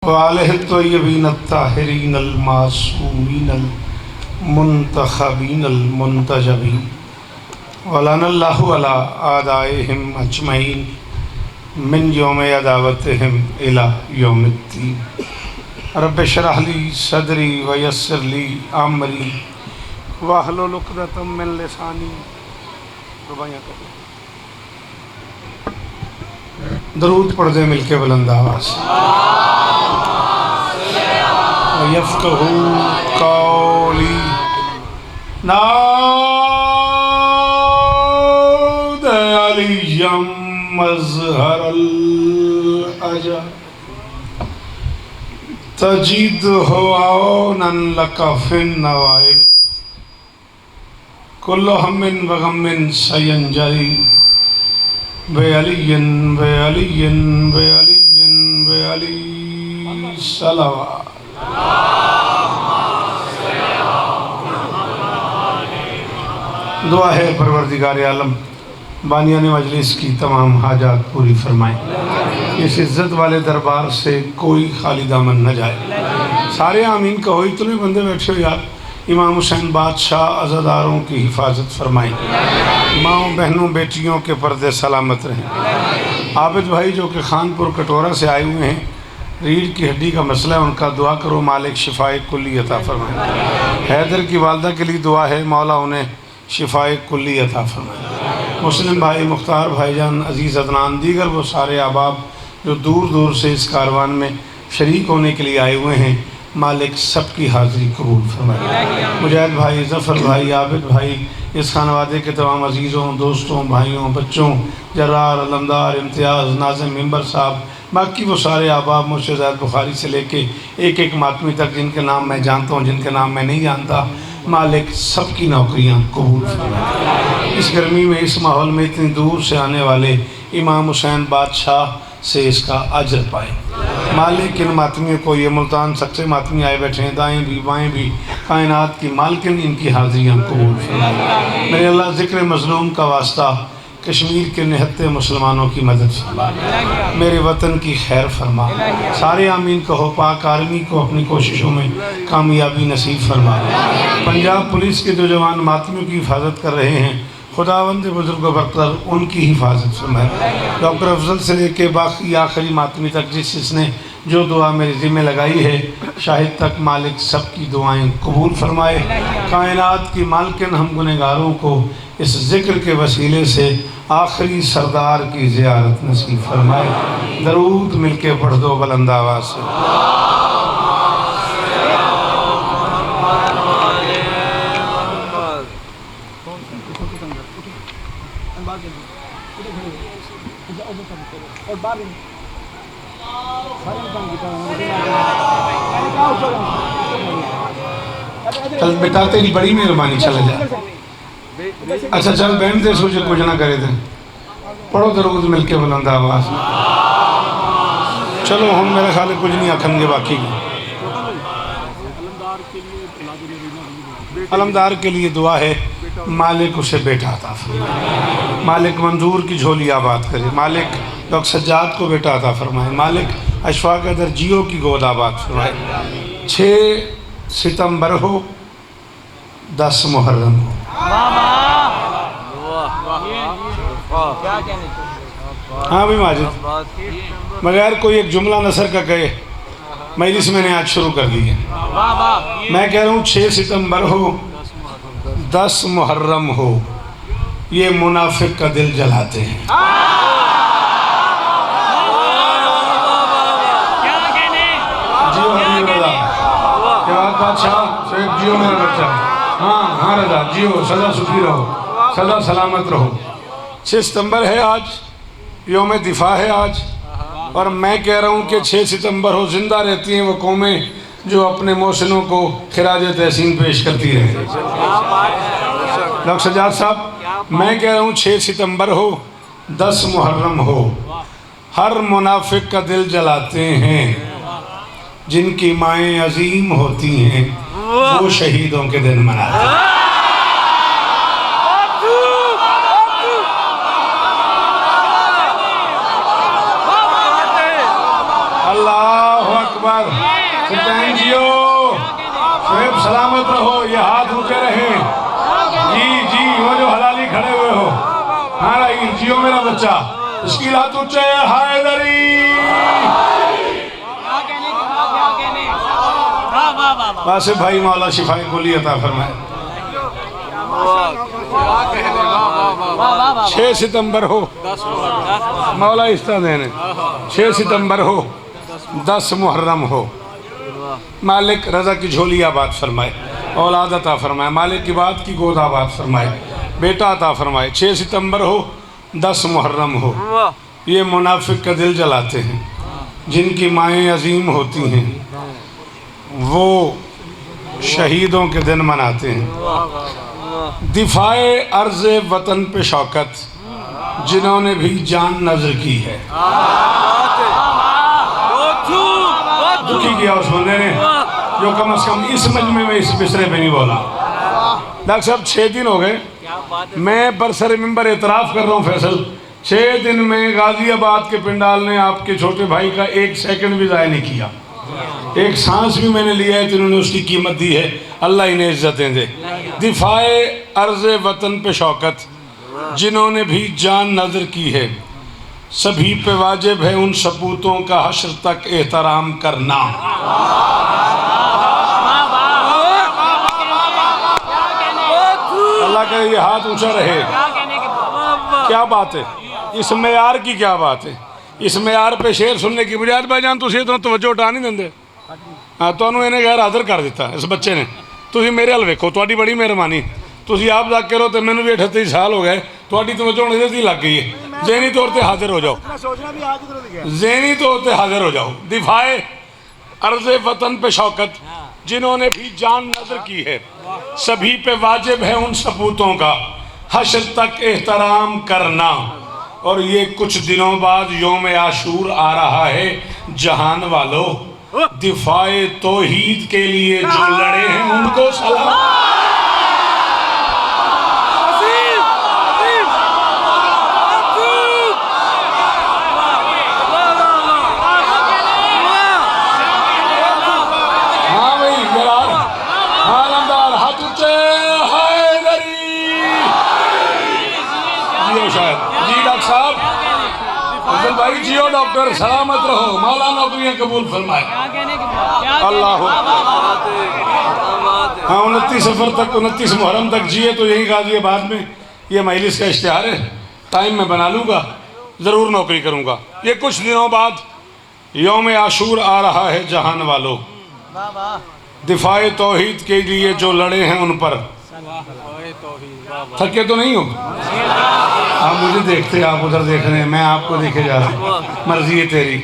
वालिह तय्यबीन अत्ताहिरीन अल-मासूमीन अल-मुंतखबीन अल-मुंतजबीन वलनल्लाहु अला आदाइहिम अजमईन मिन यौम अदावतिहिम इला यौमिद्दीन। रब्बि इश्रह ली सदरी व यस्सिर ली अमरी वाहलुल उक़दतम मिन लिसानी। दरूद पढ़ दे मिलके बुलंद आवाज़ से। यफ़क़हू क़ौली नाद अलिय्यम मज़हरल अजब तजीदहु औनन लका फिन नवाइब कुल्लु हम्मिन व गम्मिन सयंजरी बे अलिय्यन बे अलिय्यन बे अलिय्यन बे अली सलावत। दुआ है परवरदिगार आलम बानियान मजलिस की तमाम हाजात पूरी फरमाए। इस इज़्ज़त वाले दरबार से कोई खाली दामन न जाए। सारे आमीन कहो। इतने बंदे बैठे हो यार। इमाम हुसैन बादशाह अज़ादारों की हिफाजत फरमाए। माँओं बहनों बेटियों के पर्दे सलामत रहें। आबिद भाई जो कि खानपुर कटोरा से आए हुए हैं, रीढ़ की हड्डी का मसला है, उनका दुआ करो मालिक शिफाए कुल्ली अता फरमाए। हैदर की वालदा के लिए दुआ है, मौला उन्हें शिफाए कुल्ली अता फरमाए। मुस्लिम भाई मुख्तार भाईजान अजीज़ अदनान दीगर वो सारे अहबाब जो दूर दूर से इस कारवान में शरीक होने के लिए आए हुए हैं, मालिक सबकी हाज़िरी कबूल फरमाए। मुजाहिद भाई, ज़फ़र भाई, आबिद भाई, इस खानवादे के तमाम अजीज़ों दोस्तों भाइयों बच्चों, जर्रार अलमदार इम्तियाज़ नाज़िम मिंबर साहब, बाकी वो सारे अहबाब मुझसे ज़ैद बुखारी से लेके एक एक मातमी तक जिनके नाम मैं जानता हूँ जिनके नाम मैं नहीं जानता, मालिक सबकी नौकरियाँ कबूल फरमाए। इस गर्मी में इस माहौल में इतनी दूर से आने वाले इमाम हुसैन बादशाह से इसका अजर पाए। मालिक इन मातमियों को, ये मुल्तान सच्चे मातमी आए बैठे हैं, दाएँ भी बाएँ भी, कायनात की मालकिन इनकी हाज़िरियाँ कबूल फरमाए। मेरे अल्लाह ज़िक्र मज़लूम का वास्ता कश्मीर के निहत्ते मुसलमानों की मदद फरमा, मेरे वतन की खैर फरमा। सारे आमीन कहो। पाक आर्मी को अपनी कोशिशों में कामयाबी नसीब फरमा। पंजाब पुलिस के जो जवान मातमियों की हिफाजत कर रहे हैं, खुदावंद बुजुर्ग बरतर उनकी हिफाजत फरमाए। डॉक्टर अफजल से लेके बाकी आखिरी मातमी तक जिसने जो दुआ मेरे ज़िम्मे लगाई है, शाहिद तक मालिक सबकी दुआएं कबूल फरमाए। कायनात की मालकिन हम गुनहगारों को इस ज़िक्र के वसीले से आखिरी सरदार की ज़ियारत नसीब फरमाए। दरूद मिलके पढ़ दो बुलंद आवाज़ से। चल बेटा तेरी बड़ी मेहरबानी, चले जा। अच्छा चल बहन दे सोचे कुछ ना करे थे। पढ़ो दरूद मिलके बुलंद आवाज़। चलो हम मेरे ख्याल कुछ नहीं आखंगे बाकी की। अलमदार के लिए दुआ है, मालिक उसे बेटा अता फरमाए। मालिक मंजूर की झोली आबाद करे। मालिक डॉक्टर सज्जाद को बेटा अता फरमाए। मालिक अशफाक अदर जियो की गोद आबाद फरमाए। 6 सितंबर हो, 10 मुहर्रम हो। हाँ भाई माजिद, मगर कोई एक जुमला नसर का कहे, मजलिस मैंने आज शुरू कर दी है। मैं कह रहा हूँ 6 सितंबर हो, 10 मुहर्रम हो, ये मुनाफिक का दिल जलाते हैं। जियो रजा, क्या बादशाह शेख, जियो मेरा बच्चा। हाँ हाँ रजा, जियो, सदा सुखी रहो, सदा सलामत रहो। 6 सितंबर है आज, योम दिफा है आज, और मैं कह रहा हूँ कि 6 सितंबर हो, जिंदा रहती हैं वो कौमें जो अपने मोहसिनों को खिराज तहसीन पेश करती रहे। डॉक्टर सज्जाद साहब, मैं कह रहा हूँ 6 सितंबर हो, 10 मुहर्रम हो, हर मुनाफिक का दिल जलाते हैं। जिनकी माएँ अजीम होती हैं वो शहीदों के दिन मनाते हैं। अल्लाह अकबर। सुल्तान जियो, सिर्फ सलामत रहो, ये हाथ ऊंचे रहे। जी जी, वो जो हलाली खड़े हुए हो, हाँ रही जियो मेरा बच्चा, इसकी हाथ ऊंचे, हैदरी। वासिफ भाई मौला शिफाए कुली अता फरमाए। 6 सितंबर हो, मौला इस्ता देने, 6 सितंबर हो, 10 मुहर्रम हो, मालिक रजा की झोली आबाद फरमाए, औलाद अता फरमाए, मालिक की बात की गोद आबाद फरमाए, बेटा अता फरमाए। 6 सितंबर हो, 10 मुहर्रम हो, ये मुनाफिक का दिल जलाते हैं, जिनकी माएँ अजीम होती हैं वो शहीदों के दिन मनाते हैं। दिफाए अर्ज़ वतन पे शौकत, जिन्होंने भी जान नजर की है। दुखी किया उस बंदे ने जो कम से कम इस मजमे में इस बिस्तरे पे नहीं बोला। डॉक्टर साहब 6 दिन हो गए, मैं बरसर मिंबर एतराफ़ कर रहा हूँ फैसल, 6 दिन में गाजियाबाद के पिंडाल ने आपके छोटे भाई का 1 सेकंड भी ज़ाया नहीं किया, एक सांस भी मैंने लिया है तो इन्होंने उसकी कीमत दी है। अल्लाह इन्हें इज्जतें दे। दिफाए अर्ज़ वतन पे शौकत, जिन्होंने भी जान नजर की है, सभी पे वाजिब है उन सपूतों का हश्र तक एहतराम करना। अल्लाह का ये हाथ ऊंचा रहे। क्या बात है, इस मेयार की क्या बात है। इस मेयार पे शेर सुनने की बजाय भाईजान तुम इतना तवज्जो उठा नहीं देंगे। हाँ, तुहानू इन्हें गैर हाजिर कर दिता इस बच्चे ने। तुम मेरे हल वेखो, तुहाडी बड़ी मेहरबानी, तुम आप जाके करो तो मैंने भी 38 साल हो गए, तुहाडी तवज्जो हुण इहदे दी लग गई है। ज़हनी तौर पर हाजिर हो जाओ, ज़हनी तौर पर हाजिर हो जाओ। दिफाए अर्ज़ वतन पे शौकत, जिन्होंने भी जान नजर की है, सभी पे वाजिब है उन सपूतों का हश्र तक एहतराम करना। और ये कुछ दिनों बाद योम आशूर आ रहा है जहान वालों, दिफाए तौहीद के लिए जो लड़े हैं उनको सलाम। हाँ भाई जलाल, हाँ लमदार, हाथ ऊंचे, हैदरी जियो शायद जी। डॉक्टर साहब अब्दुल भाई जियो, डॉक्टर सलामत रहो, मौला नौकरियां कबूल फरमाए। अल्लाह हाँ 29 सफ़र तक, 29 मुहर्रम तक जिए तो यही गाजियाबाद में ये मजलिस का इश्तिहार है। टाइम मैं बना लूँगा, ज़रूर नौकरी करूँगा। ये कुछ दिनों बाद योम आशूर आ रहा है जहान वालों, दिफाए तौहीद के लिए जो लड़े हैं उन पर। थके तो नहीं हो आप मुझे देखते, आप उधर देख रहे हैं, मैं आपको देखे जा रहा हूँ, मर्जी है तेरी।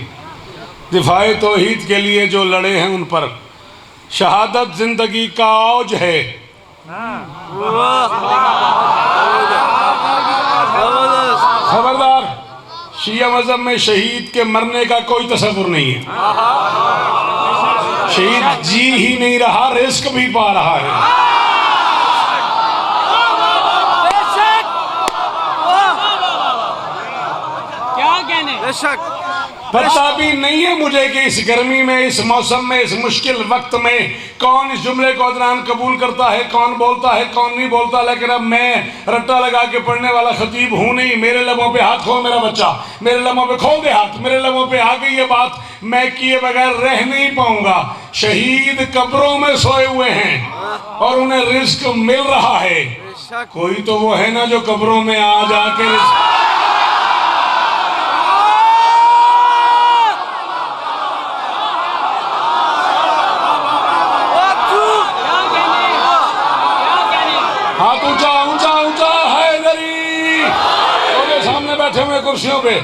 दिफाए तौहीद के लिए जो लड़े हैं उन पर शहादत जिंदगी का औज है। खबरदार, शिया मजहब में शहीद के मरने का कोई तसव्वुर नहीं है। शहीद जी ही नहीं रहा, रिस्क भी पा रहा है। पता भी नहीं है मुझे कि इस गर्मी में, इस मौसम में, इस मुश्किल वक्त में कौन इस जुमले को अदनान कबूल करता है, कौन बोलता है, कौन नहीं बोलता। लेकिन अब मैं रट्टा लगा के पढ़ने वाला खतीब हूँ नहीं। मेरे लबों पे हाथ खोल मेरा बच्चा, मेरे लबों पे खोल दे हाथ, मेरे लबों पे आ गई ये बात, मैं किए बगैर रह नहीं पाऊंगा। शहीद कब्रों में सोए हुए हैं और उन्हें रिस्क मिल रहा है। कोई तो वो है ना जो कब्रों में आ जाके हाथ ऊंचा ऊंचा ऊंचा हैदरी। उनके सामने बैठे हुए कुर्सियों पे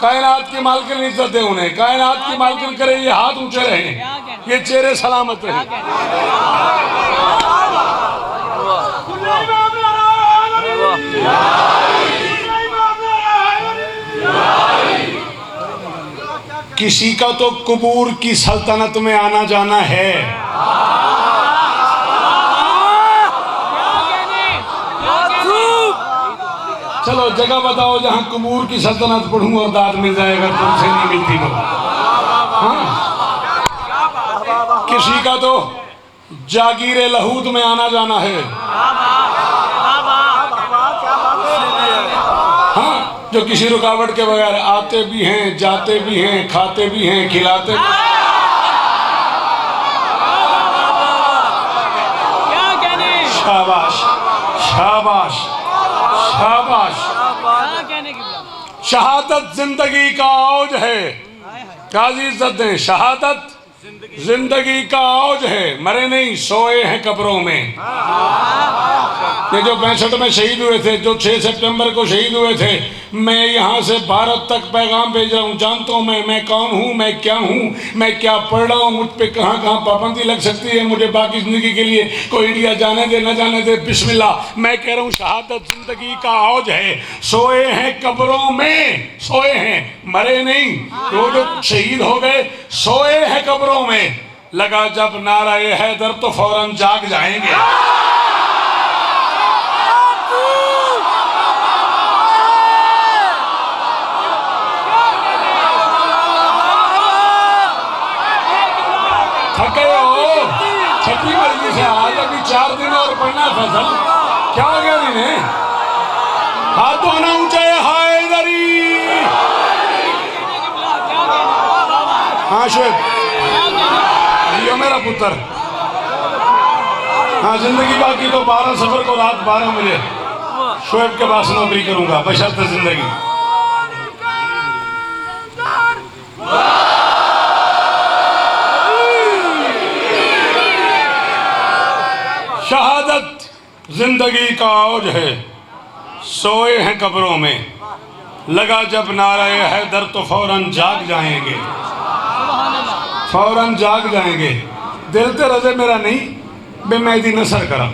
कायनात की मालकिन इज्जत दे उन्हें, कायनात की मालकिन करे ये हाथ ऊंचे रहे, ये चेहरे सलामत रहे। किसी का तो कुबूर की सल्तनत में आना जाना है। चलो जगह बताओ जहां कुबूर की सल्तनत पढ़ूं और दाद मिल जाएगा, तुमसे नहीं मिलती तो। हाँ? किसी का तो जागीरे लहूद में आना जाना है। हाँ, जो किसी रुकावट के बगैर आते भी हैं, जाते भी हैं, खाते भी हैं, खिलाते भी हैं। शाबाश शाबाश शाबाश। शहादत जिंदगी का औज है। काजी इज्जत दें, शहादत जिंदगी का औज है। मरे नहीं, सोए हैं कब्रों में। ये जो 65 में शहीद हुए थे, जो 6 सितंबर को शहीद हुए थे, मैं यहाँ से भारत तक पैगाम भेज रहा हूँ। जानता हूँ मैं कौन हूँ, मैं क्या हूँ, मैं क्या पढ़ रहा हूँ, मुझ पे कहाँ कहाँ पाबंदी लग सकती है, मुझे बाकी जिंदगी के लिए कोई इंडिया जाने दे न जाने दे, बिस्मिल्लाह। मैं कह रहा हूँ शहादत जिंदगी का औज है। सोए हैं कब्रों में, सोए हैं, मरे नहीं। वो जो शहीद हो गए सोए हैं कब्रों में। लगा जब नाराए हैदर तो फौरन जाग जाएंगे। थके हो, छठी मर्जी से आज अभी 4 दिन और पढ़ना फैसल। क्या हो गया इन्हें? हाथ धोना ऊंचा है, हैदरी। हाँ शुएब, यो मेरा पुत्र। हाँ, जिंदगी बाकी तो 12 सफर को रात 12 बजे शुएब के पास नौकरी करूंगा बशर्ते जिंदगी। शहादत जिंदगी का औज है। सोए हैं कब्रों में। लगा जब नाराए हैदर तो फौरन जाग जाएंगे, फौरन जाग जाएंगे। दिल ते रजे मेरा नहीं बे मैं दी नसर करा।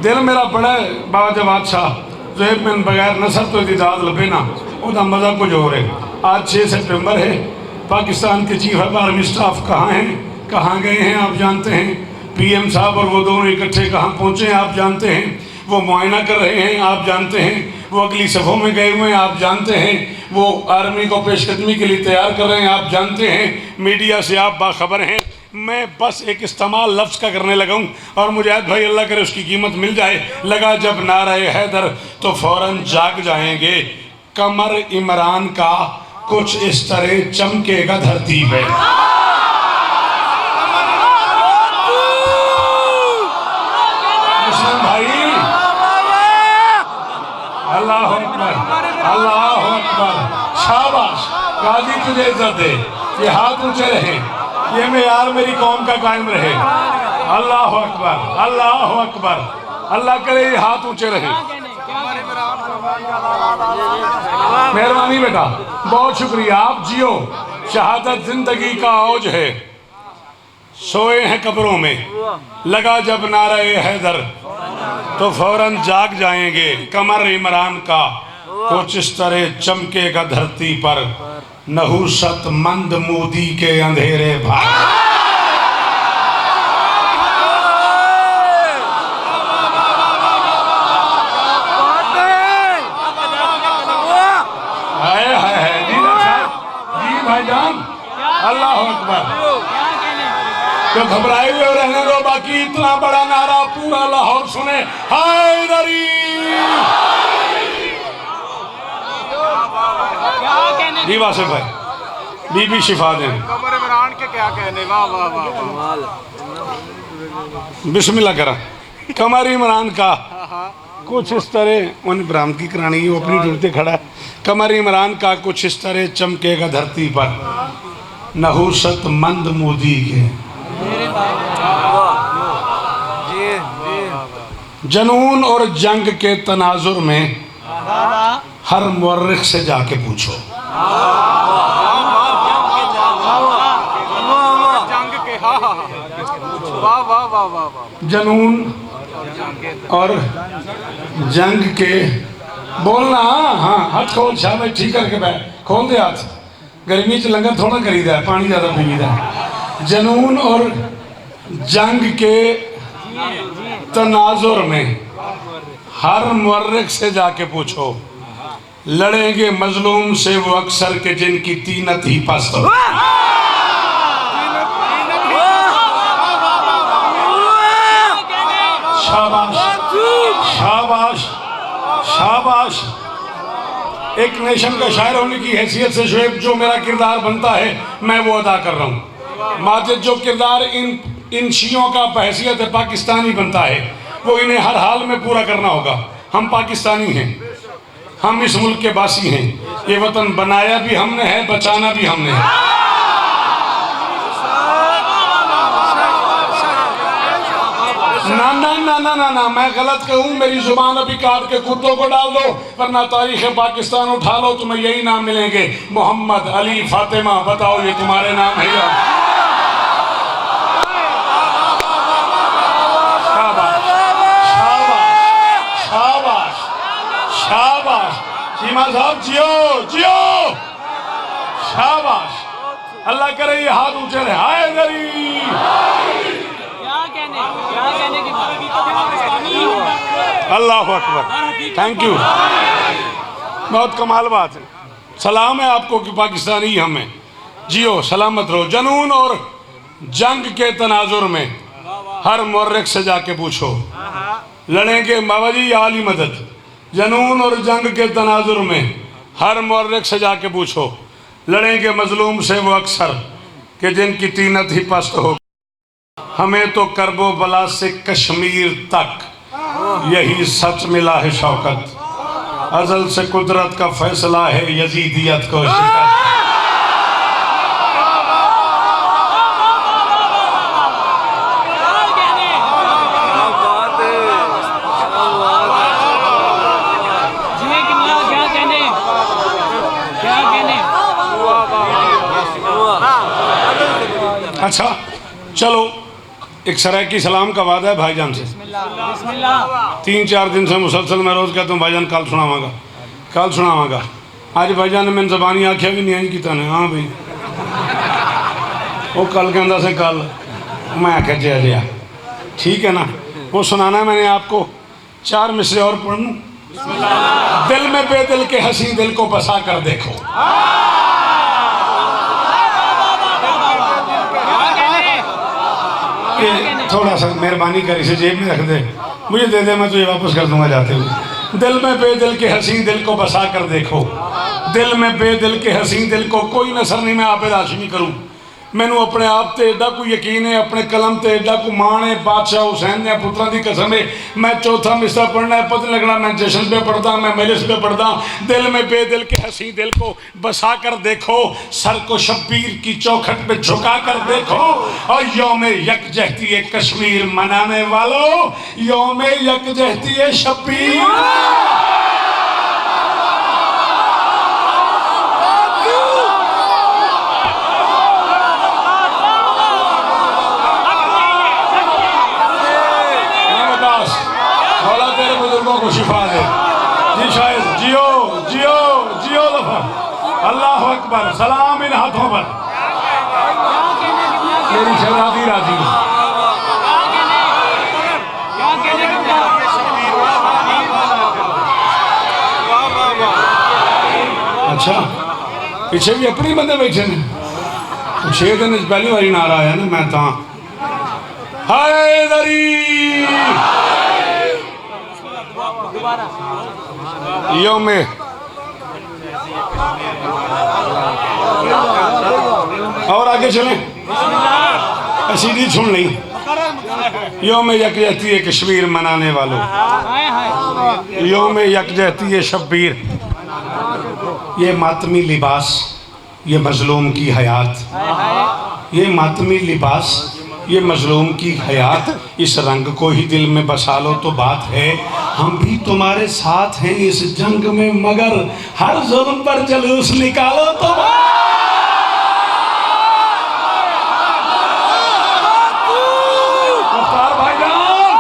दिल मेरा बड़ा बाबा जवाद शाह ज़ेब में बगैर नसर तो इदी दाद लबे ना, उदा मज़ा कुछ हो रहे। आज 6 सितंबर है। पाकिस्तान के चीफ ऑफ आर्मी स्टाफ कहाँ हैं, कहाँ गए हैं आप जानते हैं। पीएम साहब और वो दोनों इकट्ठे कहाँ पहुँचे हैं आप जानते हैं। वो मुआयना कर रहे हैं आप जानते हैं। वो अगली सफ़ों में गए हुए हैं आप जानते हैं। वो आर्मी को पेशकदमी के लिए तैयार कर रहे हैं आप जानते हैं। मीडिया से आप बाखबर हैं। मैं बस एक इस्तेमाल लफ्ज़ का करने लगा हूँ और मुजाहिद भाई अल्लाह करे उसकी कीमत मिल जाए। लगा जब नाराए हैदर तो फौरन जाग जाएंगे। कमर इमरान का कुछ इस तरह चमकेगा धरती पे। अल्लाह अकबर, अल्लाह अकबर। शाबाश गाजी, तुझे इज्जत दे। ये हाथ ऊंचे रहे, ये मेयार मेरी कौम का कायम रहे। अल्लाह अकबर, अल्लाह अकबर। अल्लाह करे ये हाथ ऊंचे रहे। मेहरबानी बेटा, बहुत शुक्रिया, आप जियो। शहादत जिंदगी का औज है। सोए हैं कब्रों में। लगा जब नाराए हैदर तो फौरन जाग जाएंगे। कमर इमरान का कुछ इस तरह चमकेगा धरती पर। नहुसत मंद मोदी के अंधेरे भाई। जी भाईजान, अल्लाह अकबर। तो घबराए हुए रहने दो, बाकी इतना बड़ा नारा पूरा लाहौर सुने। हैदरी। जी वासिफ भाई, बीबी शिफा दें। कमर इमरान के क्या कहने, वाह वाह वाह। बिस्मिल्लाह करा। कमर इमरान का कुछ इस तरह उन बरामदगी करानी, वो अपनी ढूंढते खड़ा है। कमर इमरान का कुछ इस तरह चमकेगा धरती पर। नहुसत मंद मोदी के जनून और जंग के तनाजुर में हर मुअर्रिख से जाके पूछो। जनून और जंग के बोलना। हाँ, हाथ खोल शाह भाई, ठीक करके बैठ, खोल दे हाथ। गर्मी च लंगर थोड़ा करीदा है, पानी ज़्यादा पीदा है। जनून और जंग के तनाजुर में हर मुअर्रिख से जाके पूछो। लड़ेंगे मजलूम से वो अक्सर के जिनकी तीनत ही पस्त हो। शाबाश शाबाश शाबाश। एक नेशन का शायर होने की हैसियत से शुएब, जो मेरा किरदार बनता है मैं वो अदा कर रहा हूँ। माजिद, जो किरदार इन शियों का बहैसियत है पाकिस्तानी बनता है, वो इन्हें हर हाल में पूरा करना होगा। हम पाकिस्तानी हैं, हम इस मुल्क के वासी हैं। ये वतन बनाया भी हमने है, बचाना भी हमने है। ना ना ना ना ना ना, मैं गलत कहूँ, मेरी जुबान अभी काट के कुत्तों को डाल दो, वरना तारीख पाकिस्तान उठा लो, तुम्हें यही नाम मिलेंगे, मोहम्मद, अली, फातिमा। बताओ ये तुम्हारे नाम है या? शाबाश शाबाश शाबाश शाबाश। चीमा साहब जियो जियो, शाबाश। अल्लाह करे ये हाथ ऊंचे रहे। हाय दरी, अल्लाह अकबर, थैंक यू, बहुत कमाल बात है। सलाम है आपको कि पाकिस्तानी हम हैं। जियो सलामत रहो। जनून और जंग के तनाजुर में हर मुर्रिख से जाके पूछो, लड़ेंगे बाबा जी या आली मदद। जनून और जंग के तनाजुर में हर मुर्रिख से जाके पूछो, लड़ेंगे मजलूम से वो अक्सर कि जिनकी तीनत ही पस्त हो। हमें तो करबो बला से कश्मीर तक यही सच मिला है शौकत। अजल से कुदरत का फैसला है यजीदियत को शिकस्त। अच्छा चलो, एक सरायकी सलाम का वादा है भाईजान से। 3-4 दिन से मुसलसल मैं रोज़ कहता हूँ भाईजान कल सुनावागा, कल सुनावागा। आज भाईजान ने मैंने जबानी आख्या भी नहीं की ताने। हाँ भाई, वो कल कहता से कल, मैं आख्या जया जया, ठीक है ना। वो सुनाना मैंने आपको 4 मिसरे और पढ़ लूँ। दिल में बेदिल के हंसी दिल को बसा कर देखो। थोड़ा सा मेहरबानी कर, इसे जेब में रख दे, मुझे दे दे, मैं तुझे वापस कर दूंगा जाते हुए। दिल में बेदिल के हंसी दिल को बसा कर देखो। दिल में बेदिल के हंसी दिल को कोई नसर नहीं मैं आबिद हाशमी करूँ। मैनू अपने आप ते एडा कोई यकीन है, अपने कलम ते एडा को मान है। बादशाह हुसैन ने पुत्रों की कसम है, मैं चौथा मिसरा पढ़ना है, पता लगना मैं जश्न पे पढ़ता, मैं मजलिस पे पढ़ता। दिल में बेदिल के हंसी दिल को बसा कर देखो, सर को शब्बीर की चौखट पे झुका कर देखो। और यौम यकजहती कश्मीर मनाने वालों, यौम यकजहती शब्बीर। को शिफा दे जी, शायद जियो जियो जियो लफा। अल्लाह अकबर। सलाम इन हाथों पर। मेरी शहजादी राजी। अच्छा, पीछे भी अपने बंदे बैठे ने। 6 दिन पहली बारी नारा आया ना, मैं तो हैदरी यो में और आगे चलें, सीधी सुन ली। योम यकजहती है कश्मीर मनाने वालों, योम यकजहती है शब्बीर। ये मातमी लिबास, ये मजलूम की हयात, ये मातमी लिबास, ये मजलूम की हयात। इस रंग को ही दिल में बसा लो तो बात है। हम भी तुम्हारे साथ हैं इस जंग में, मगर हर जुल्म पर जुलूस निकालो तो मुख्तार भाईजान,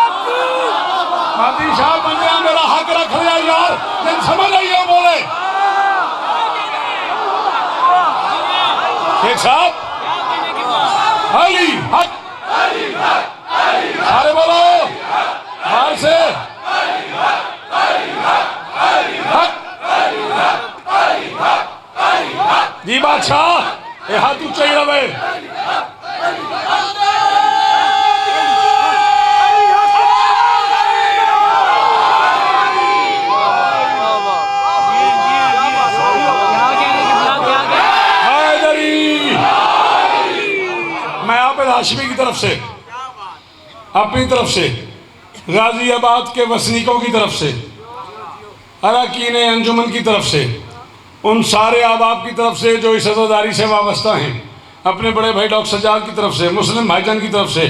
हादी शाह बन गया, मेरा हक रख लिया यार, दिन समझ आइए बोले शेख साहब। अली हक, अरे बोलो बाहर से जी बादशाह, ये हाथ ऊंचा ही रहे। आबिद हाशमी की तरफ से, अपनी तरफ से, गाजियाबाद के वसनीकों की तरफ से, अरकान अंजुमन की तरफ से, उन सारे अहबाब की तरफ से जो इस अज़ादारी से वाबस्ता हैं, अपने बड़े भाई डॉक्टर सज्जाद की तरफ से, मुस्लिम भाईजान की तरफ से,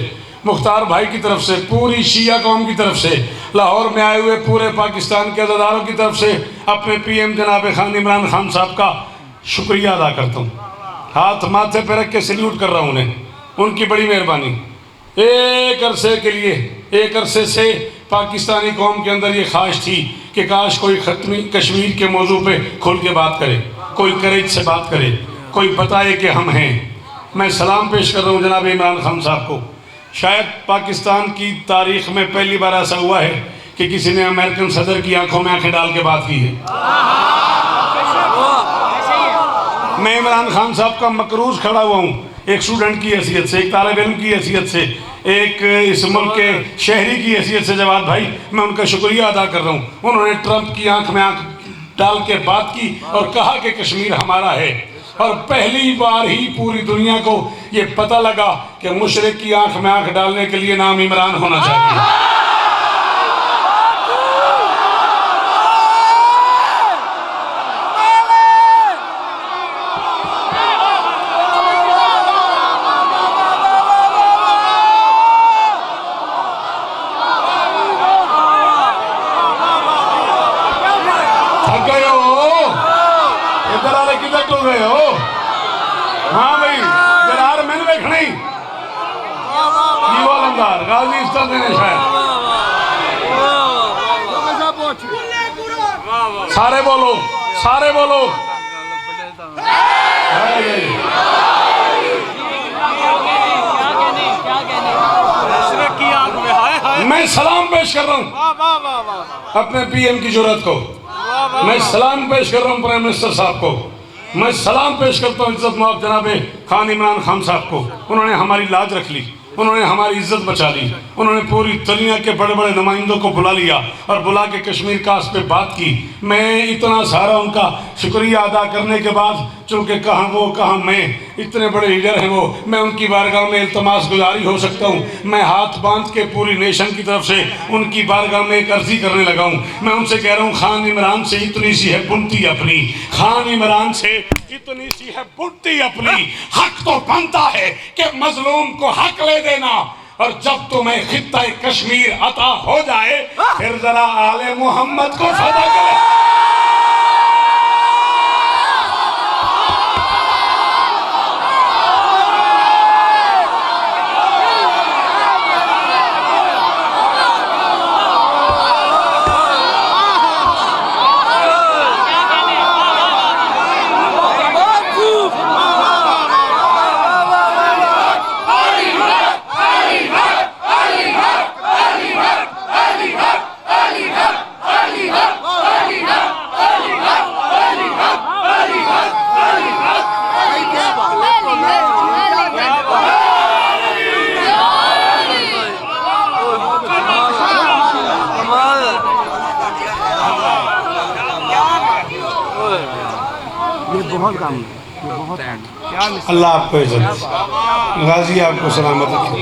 मुख्तार भाई की तरफ से, पूरी शिया कौम की तरफ से, लाहौर में आए हुए पूरे पाकिस्तान के अज़ादारों की तरफ से अपने PM जनाब खान इमरान खान साहब का शुक्रिया अदा करता हूँ। हाथ माथे पर रख के सल्यूट कर रहा हूँ उन्हें, उनकी बड़ी मेहरबानी। एक अरसे के लिए, एक अरसे से पाकिस्तानी कौम के अंदर ये ख्वाहिश थी कि काश कोई ख़त्मी कश्मीर के मौजू पे खुल के बात करे, कोई करेज से बात करे, कोई बताए कि हम हैं। मैं सलाम पेश कर रहा हूँ जनाब इमरान खान साहब को। शायद पाकिस्तान की तारीख़ में पहली बार ऐसा हुआ है कि किसी ने अमेरिकन सदर की आंखों में आंखें डाल के बात की है। मैं इमरान खान साहब का मकरूज खड़ा हुआ हूँ, एक स्टूडेंट की हैसियत से, एक तालिब इल्म की हैसियत से, एक इस मुल्क के शहरी की हैसियत से जवाद भाई मैं उनका शुक्रिया अदा कर रहा हूँ। उन्होंने ट्रंप की आंख में आंख डाल के बात की और कहा कि कश्मीर हमारा है। और पहली बार ही पूरी दुनिया को ये पता लगा कि मुशरिक की आंख में आंख डालने के लिए नाम इमरान होना चाहिए। हाँ भाई जरार मैंने देखना ही गाजी इस्ता देने शायद सारे बोलो, सारे बोलो। मैं सलाम पेश कर रहा हूँ अपने PM की जुर्रत को, मैं सलाम पेश कर रहा हूँ प्राइम मिनिस्टर साहब को, मैं सलाम पेश करता हूँ इज्जत मौत जनाब खान इमरान खान साहब को। उन्होंने हमारी लाज रख ली, उन्होंने हमारी इज्जत बचा ली, उन्होंने पूरी दुनिया के बड़े बड़े नुमाइंदों को बुला लिया और बुला के कश्मीर कास पे बात की। मैं इतना सारा उनका शुक्रिया अदा करने के बाद, चूँकि कहाँ वो कहाँ मैं, इतने बड़े लीडर हैं वो, मैं उनकी बारगाह में इल्तमास गुजारी हो सकता हूँ। मैं हाथ बांध के पूरी नेशन की तरफ से उनकी बारगाह में एक अर्जी करने लगा हूँ। मैं उनसे कह रहा हूँ खान इमरान से इतनी सी है बुनती अपनी, खान इमरान से इतनी सी है बुनती अपनी। हक तो बनता है कि मजलूम को हक ले देना, और जब तुम्हें खित्ता कश्मीर अता हो जाए फिर जरा आले मोहम्मद को फदा करे। अल्लाह आपको इज्जत, गाजी आपको सलामत रखे।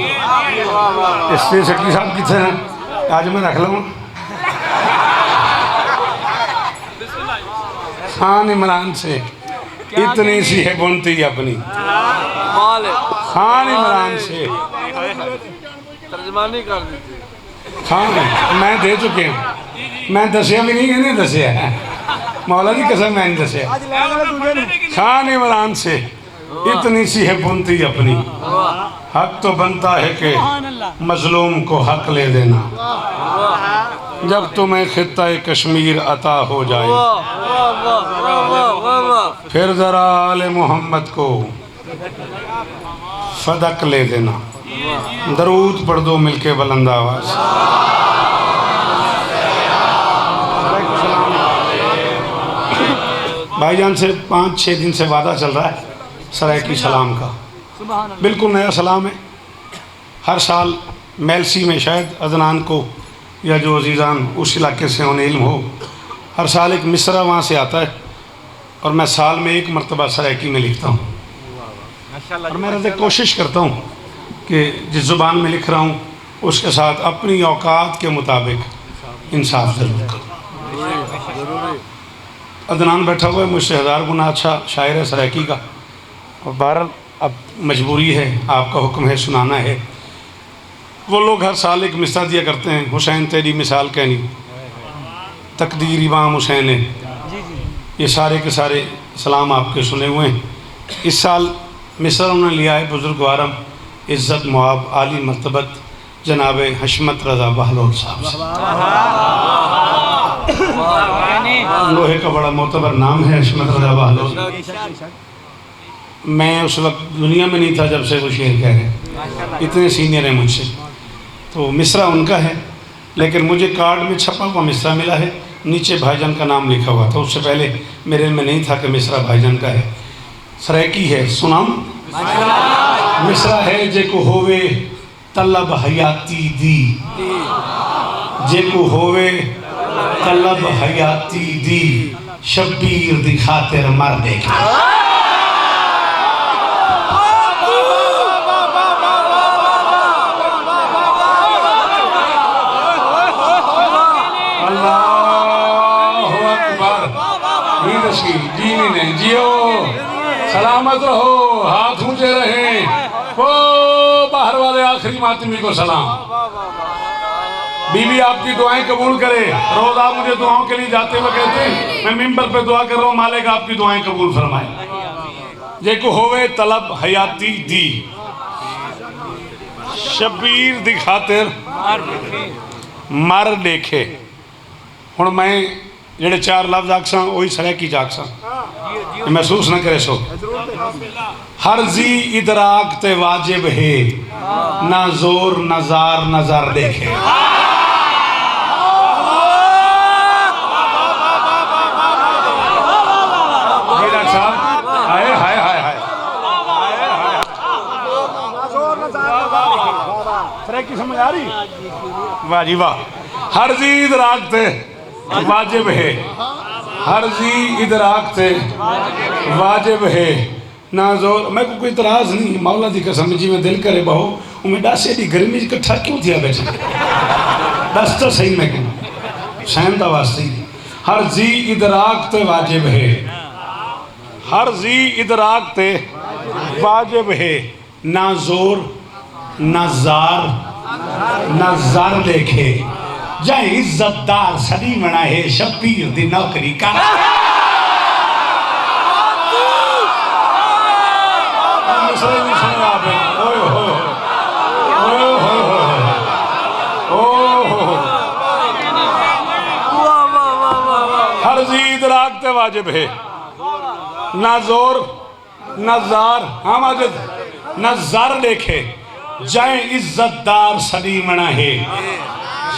इससे शक्ति साहब कितने हैं आज मैं रख लूँ। खान इमरान से इतनी सी है बुनती अपनी, खान इमरान से तर्जमानी कर दीजिए। खान मैं दे चुके हैं, मैं दसिया भी नहीं, नहीं दसिया है, मौला की कसम मैंने दसिया। खान इमरान से इतनी सी है बुनती अपनी, हक तो बनता है कि मजलूम को हक ले देना, जब तुम्हें खित्ता कश्मीर अता हो जाए फिर जरा आले मोहम्मद को फदक ले देना। दरूद पढ़ दो मिलके बुलंद आवाज। भाईजान से 5-6 दिन से वादा चल रहा है सरायकी सलाम का, बिल्कुल नया सलाम है। हर साल मेलसी में शायद अदनान को या जो अजीज़ान उस इलाके से उन्हें इल्म हो, हर साल एक मिसरा वहाँ से आता है और मैं साल में एक मरतबा सरायकी में लिखता हूँ। और मैं कोशिश करता हूँ कि जिस ज़ुबान में लिख रहा हूँ उसके साथ अपनी औकात के मुताबिक इंसाफ ज़रूर करूँ। अदनान बैठा हुआ है, मुझसे हज़ार गुना अच्छा शायर है सराइकी का, और बहरहाल अब मजबूरी है, आपका हुक्म है, सुनाना है। वो लोग हर साल एक मिसरा दिया करते हैं, हुसैन तेरी मिसाल कहनी, तकदीर इमाम हुसैन है। ये सारे के सारे सलाम आपके सुने हुए हैं। इस साल मिसरा उन्होंने लिया है बुज़ुर्ग वारम इज़्ज़त मुआब आली मर्तबत जनाब हशमत रज़ा बहलोल साहब से। लोहे का बड़ा मोतबर नाम है हशमत रज़ा बहलोल। मैं उस वक्त दुनिया में नहीं था जब से वो शेर कह रहे हैं, इतने सीनियर हैं मुझसे। तो मिसरा उनका है, लेकिन मुझे कार्ड में छपा हुआ मिसरा मिला है, नीचे भाईजान का नाम लिखा हुआ था। उससे पहले मेरे में नहीं था कि मिसरा भाईजान का है। सराइकी है, सुनाऊं? मिसरा है जेको होवे तलब हयाती दी, जेको होवे तलब हयाती दी, शब्बीर दी खातिर मर देखे। जी नहीं जियो, सलामत रहो, हाथ ऊंचे रहे। ओ बाहर वाले आखिरी मातमी को सलाम। बीवी आपकी दुआएं कबूल करे। रोज आप मुझे दुआओं के लिए जाते हुए कहते हैं, मैं मिंबर पे दुआ कर रहा हूँ, मालिक आपकी दुआएं कबूल फरमाए। जेको होवे तलब हयाती दी, शबीर दी खातिर मर देखे। हुण मैं जेड़े चार लफ्ज आखसा वही सराइकी च आखसा, महसूस न करे सो। हर जी इदराक ते वाजिब है, ना जोर नजार नजर देखे। हाय हाय हाय हाय, सराइकी समझ आ रही? वाह जी वाह। हर जी इदराक ते वाजिब है, हर जी इदराक से वाजिब है, ना जोर। मैं को कोई इतराज़ नहीं, मौला दी कसम जी में दिल करे बहो उमें दस एडी गर्मी इकट्ठा क्यों थिया बैठे, दस तो सही मैं कहूँ शहन का वास्ते। हर जी इदराक ते वाजिब है, हर जी इदराक ते वाजिब है, ना जोर ना जार ना जार देखे। जय इज्जतदार सदी मना है, शब्बीर दी नौकरी का। हर जीद रागते वाजिब है, ना जोर ना जार, हाँ माजिद ना जार देखे। जय इज्जतदार सदी मना है,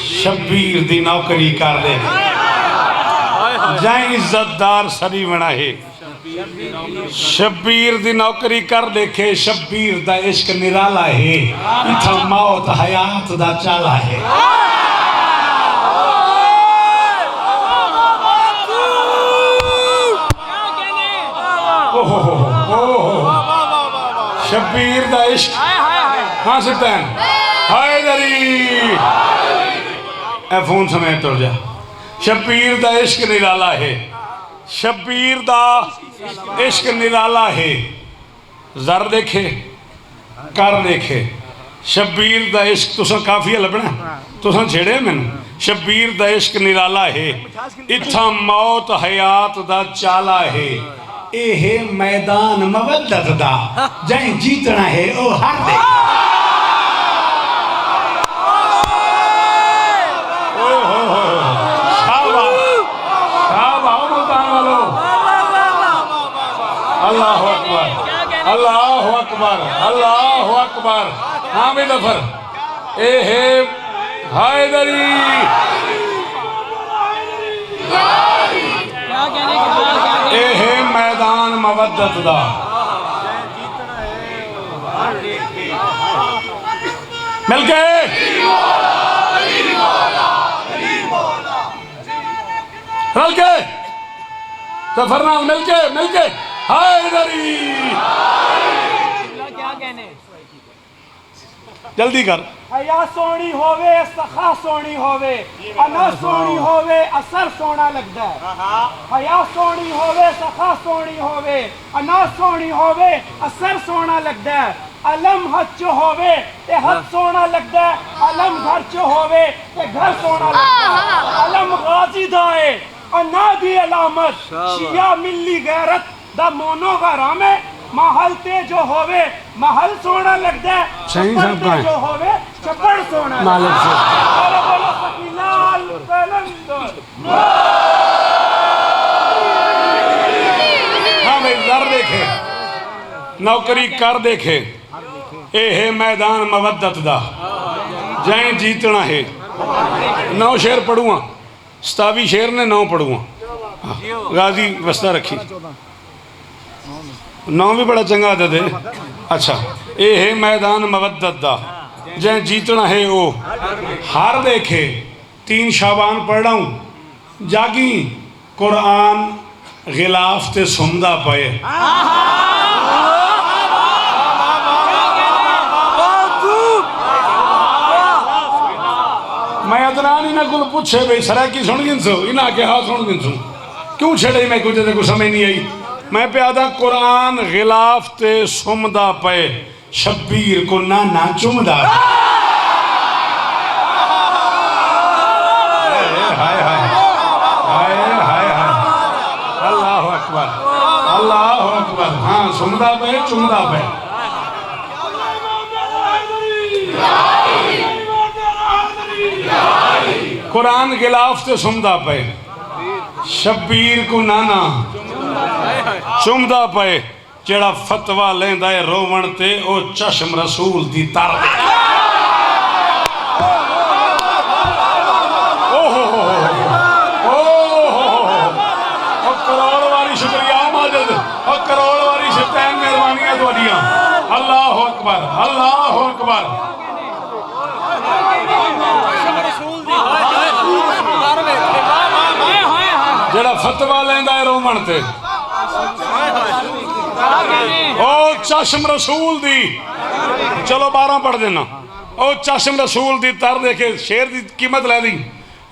शब्बीर दी नौकरी कर दे। जय इज्जतदार सदी बना है, शब्बीर दी नौकरी कर देखे। शब्बीर दा इश्क निराला है, इथा मौत हयात दा चाला है। शब्बीर दा इश्क, हाँ सुल्तान हैदरी फोन समेत तुर जा। शब्बीर दा इश्क निराला है, शब्बीर दा इश्क निराला है। जर देखे कर देखे, शब्बीर दा इश्क तुसा काफी लभना, तुसा छेड़े मैनू। शब्बीर दा इश्क निराला है, इथा मौत हयात दा चाला है। एहे मैदान मवद्दत दा, जै जीतना है ओ हार दे। अल्लाहु अकबर, अल्लाहु अकबर, अल्लाहु अकबर। हामिद अफर ए हे हैदरी। ए हे मैदान मवद्दत दा, मिल गए रल के जफरनाम, मिल के हैदरी। जल्दी कर। हया सोनी होवे सखा सोनी होवे, अना सोनी होवे असर सोना लगदा है। हया सोनी होवे सखा सोनी होवे, अना सोनी होवे असर सोना लगदा है। अलम हथ च होवे ते हथ सोना लगदा है, अलम घर च होवे ते घर सोना लगदा है। अलम गाजी दा है अना दी अलामत, शिया मिली गैरत दा मोनोग्राम है। महल ते जो होवे महल सोना लगदा है, सही साहब का है। जो होवे चप्पड़ सोना मालिक से। अरे बोलो सकीलाल कलंदर। हाँ भाई दर देखे, नौकरी कर देखे, ए है मैदान मवद्दत दा, जै जीतना है। 9 शेर पढ़ूँ, 27 शेर ने 9 पढ़ूँ। गाजी वस्ता रखी 9 भी बड़ा चंगा आदत है। अच्छा, ए है मैदान मवद्दत दा, जै जीतना है वो हार देखे। 3 शाबान पढ़ रहा हूँ, जागी कुरान गिलाफ ते सुमदा पे। मैं अदनान इन्हें को पूछे भाई सरा की सुन गिनसो, इन्हें आके हाँ सुन गिनसू क्यों छड़े, मैं कुछ को समझ नहीं आई। मैं प्यादा कुरान गिलाफ ते सुमदा पे, शब्बीर को ना चुमदा। हाय हाय हाय हाय हाय, अल्लाह अकबर अल्लाह अकबर। हाँ सुमदा पे चुमदा पे। कुरान गिलाफ ते सुमदा पे, शब्बीर को नाना चुमदा पे। जेड़ा फतवा लेंदा है रोवण ते ओ चश्म रसूल दी तर। करोड़ वाली शुक्रिया माजिद, और करोड़ वाली शतैन मेहरबानियां तुहाडियां। अल्लाह अकबर अल्लाह अकबर। जेड़ा फतवा लेंदा है रोमन ते ओ चश्म रसूल दी। चलो 12 पढ़ देना। ओ चश्म रसूल दी तर देखे शेर दी कीमत लै दी।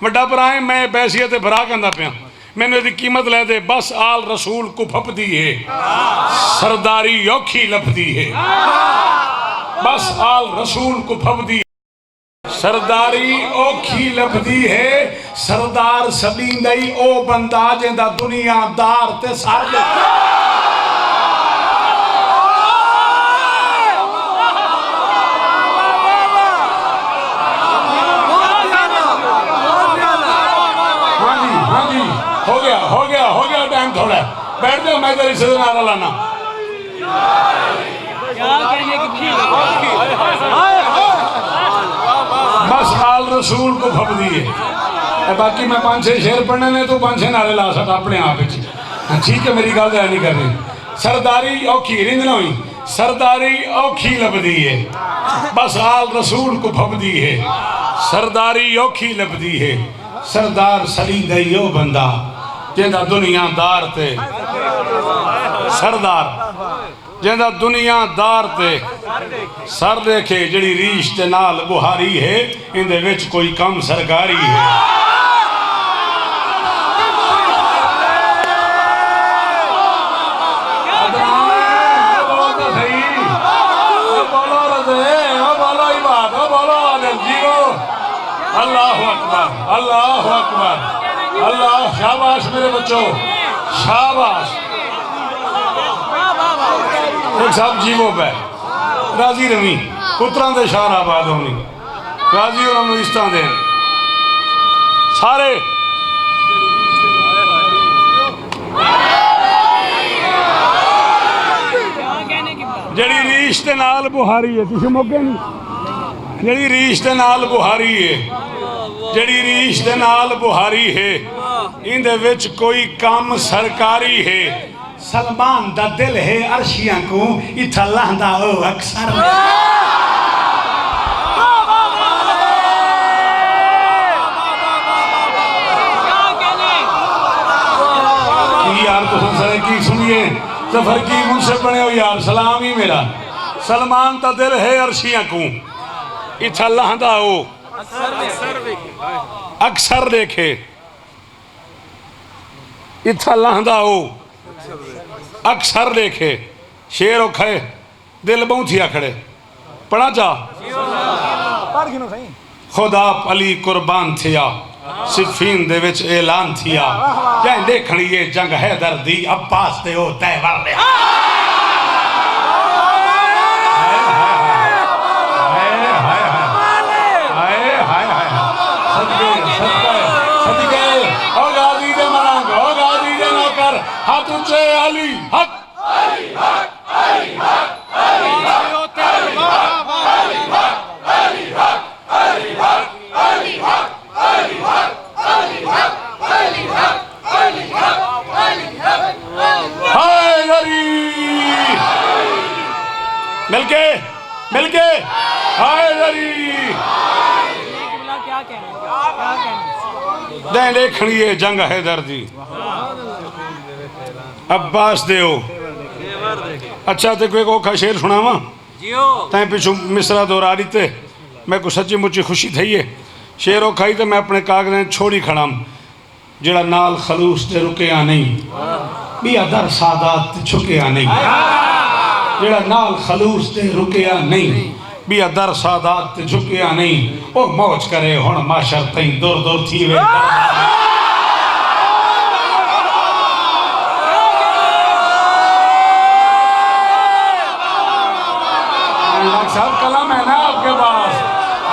वड्डा भरा है मैं बैसियत भरा कहंदा पिया, मैनू इहदी कीमत लै दे। बस आल रसूल को फपदी है, सरदारी औखी लभदी है। बस आल रसूल को फपदी, सरदारी औखी लभदी है। सरदार सलींदई ओ बंदा जिंदा दुनियादार ते सर। हाँ जी हो गया टाइम थोड़ा। बैठ जाओ, मैं तेरी से नारा लाना। बस आल रसूल को फपदी है। बाकी मैं 5-6 शेर पढ़ने ने तो 5-6 नारे ला सकता अपने आप। ठीक है, मेरी गल नहीं कर रही। सरदारी औखी रिंद ना हुई, सरदारी औखी लभदी है। बस आल रसूल को फपदी है, सरदारी औखी लभदी है। सरदार सलींदई ओ बंदा जिंदा दुनियादार ते सरदार जिंदा दुनियादार ते सर देखे। जड़ी रीश दे नाल बुहारी है, इंदे विच कोई कम सरकारी है। अल्लाह अकबर अल्लाह अकबर अल्लाह। शाबाश मेरे बच्चों, शाबाश। एक साहब जीवो पे राजी रवी पुत्रां दे शार आबाद होनी, राजी उन्होंने इस्तां देन सारे। जड़ी रीश दे नाल बुहारी है, किसी मौके नहीं। जड़ी रीश दे नाल बुहारी है, जड़ी रीश दे नाल बुहारी है, इंदे विच कोई काम सरकारी है। सलमान दा दिल है अर्शियां को इथा लहंदा ओ अक्सर। यार तो सर की सुनिए जफर की मुझसे बने हो यार। सलाम ही मेरा। सलमान दा दिल है अर्शियां को इथा लहंदा हो अक्सर देखे इथा लहंदा हो अक्सर देखे शेर औखे दिल बहु थिया खड़े पढ़ा चा खुदा अली कुर्बान थिया सिफीन दे विच ऐलान थिया जै देखणी ये जंग हैदर दी अब्बास दे ओ तैवार दे हाथ ऊंचे अली हक अली हक अली हक अली हक अली हक अली हक अली हक अली हक अली हक अली हक अली हक अली हक अली हक हाय गरी मिलके हाय गरी क्या कहना दे देखनी है जंग हैदर दी अब्बास देओ अच्छा ते कोई औखा शेर सुनावा तैं पिछू मिसरा दोहरा दिते मैं को सच्ची मुच्ची खुशी थी है शेर औखा ही तो मैं अपने कागज़ छोड़ी खड़ा जेड़ा नाल खलूस ते रुकिया नहीं बिया दर सादात झुकिया नहीं जेड़ा नाल खलूस ते रुकिया नहीं बिया दर सादात झुकिया नहीं ओ मौज करे हुण माशर तई दूर दूर थी वे सब कलम है ना आपके पास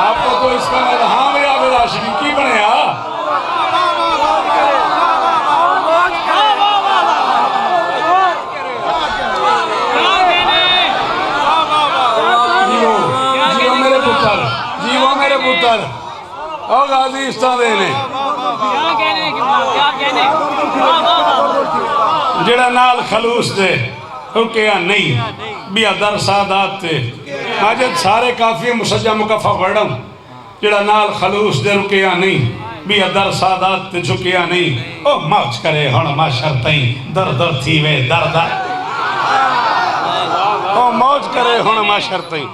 आपको तो इसका हाँ मेरा बेदाशगी की बनया जीवो मेरे पुत्र ओ गाजी इस्ता देने जेड़ा नाल खलूस दे रुकिया नहीं बिया दर सादात माजिद सारे काफी मुसज्जा मुकफ़ा पढ़म जेड़ा नाल खलूस दे रुकिया नहीं बिया दर सादात झुकिया नहीं ओ मौज करे हुण माशर तई दर दर थी वे दर दर ओ मौज करे हुण माशर तई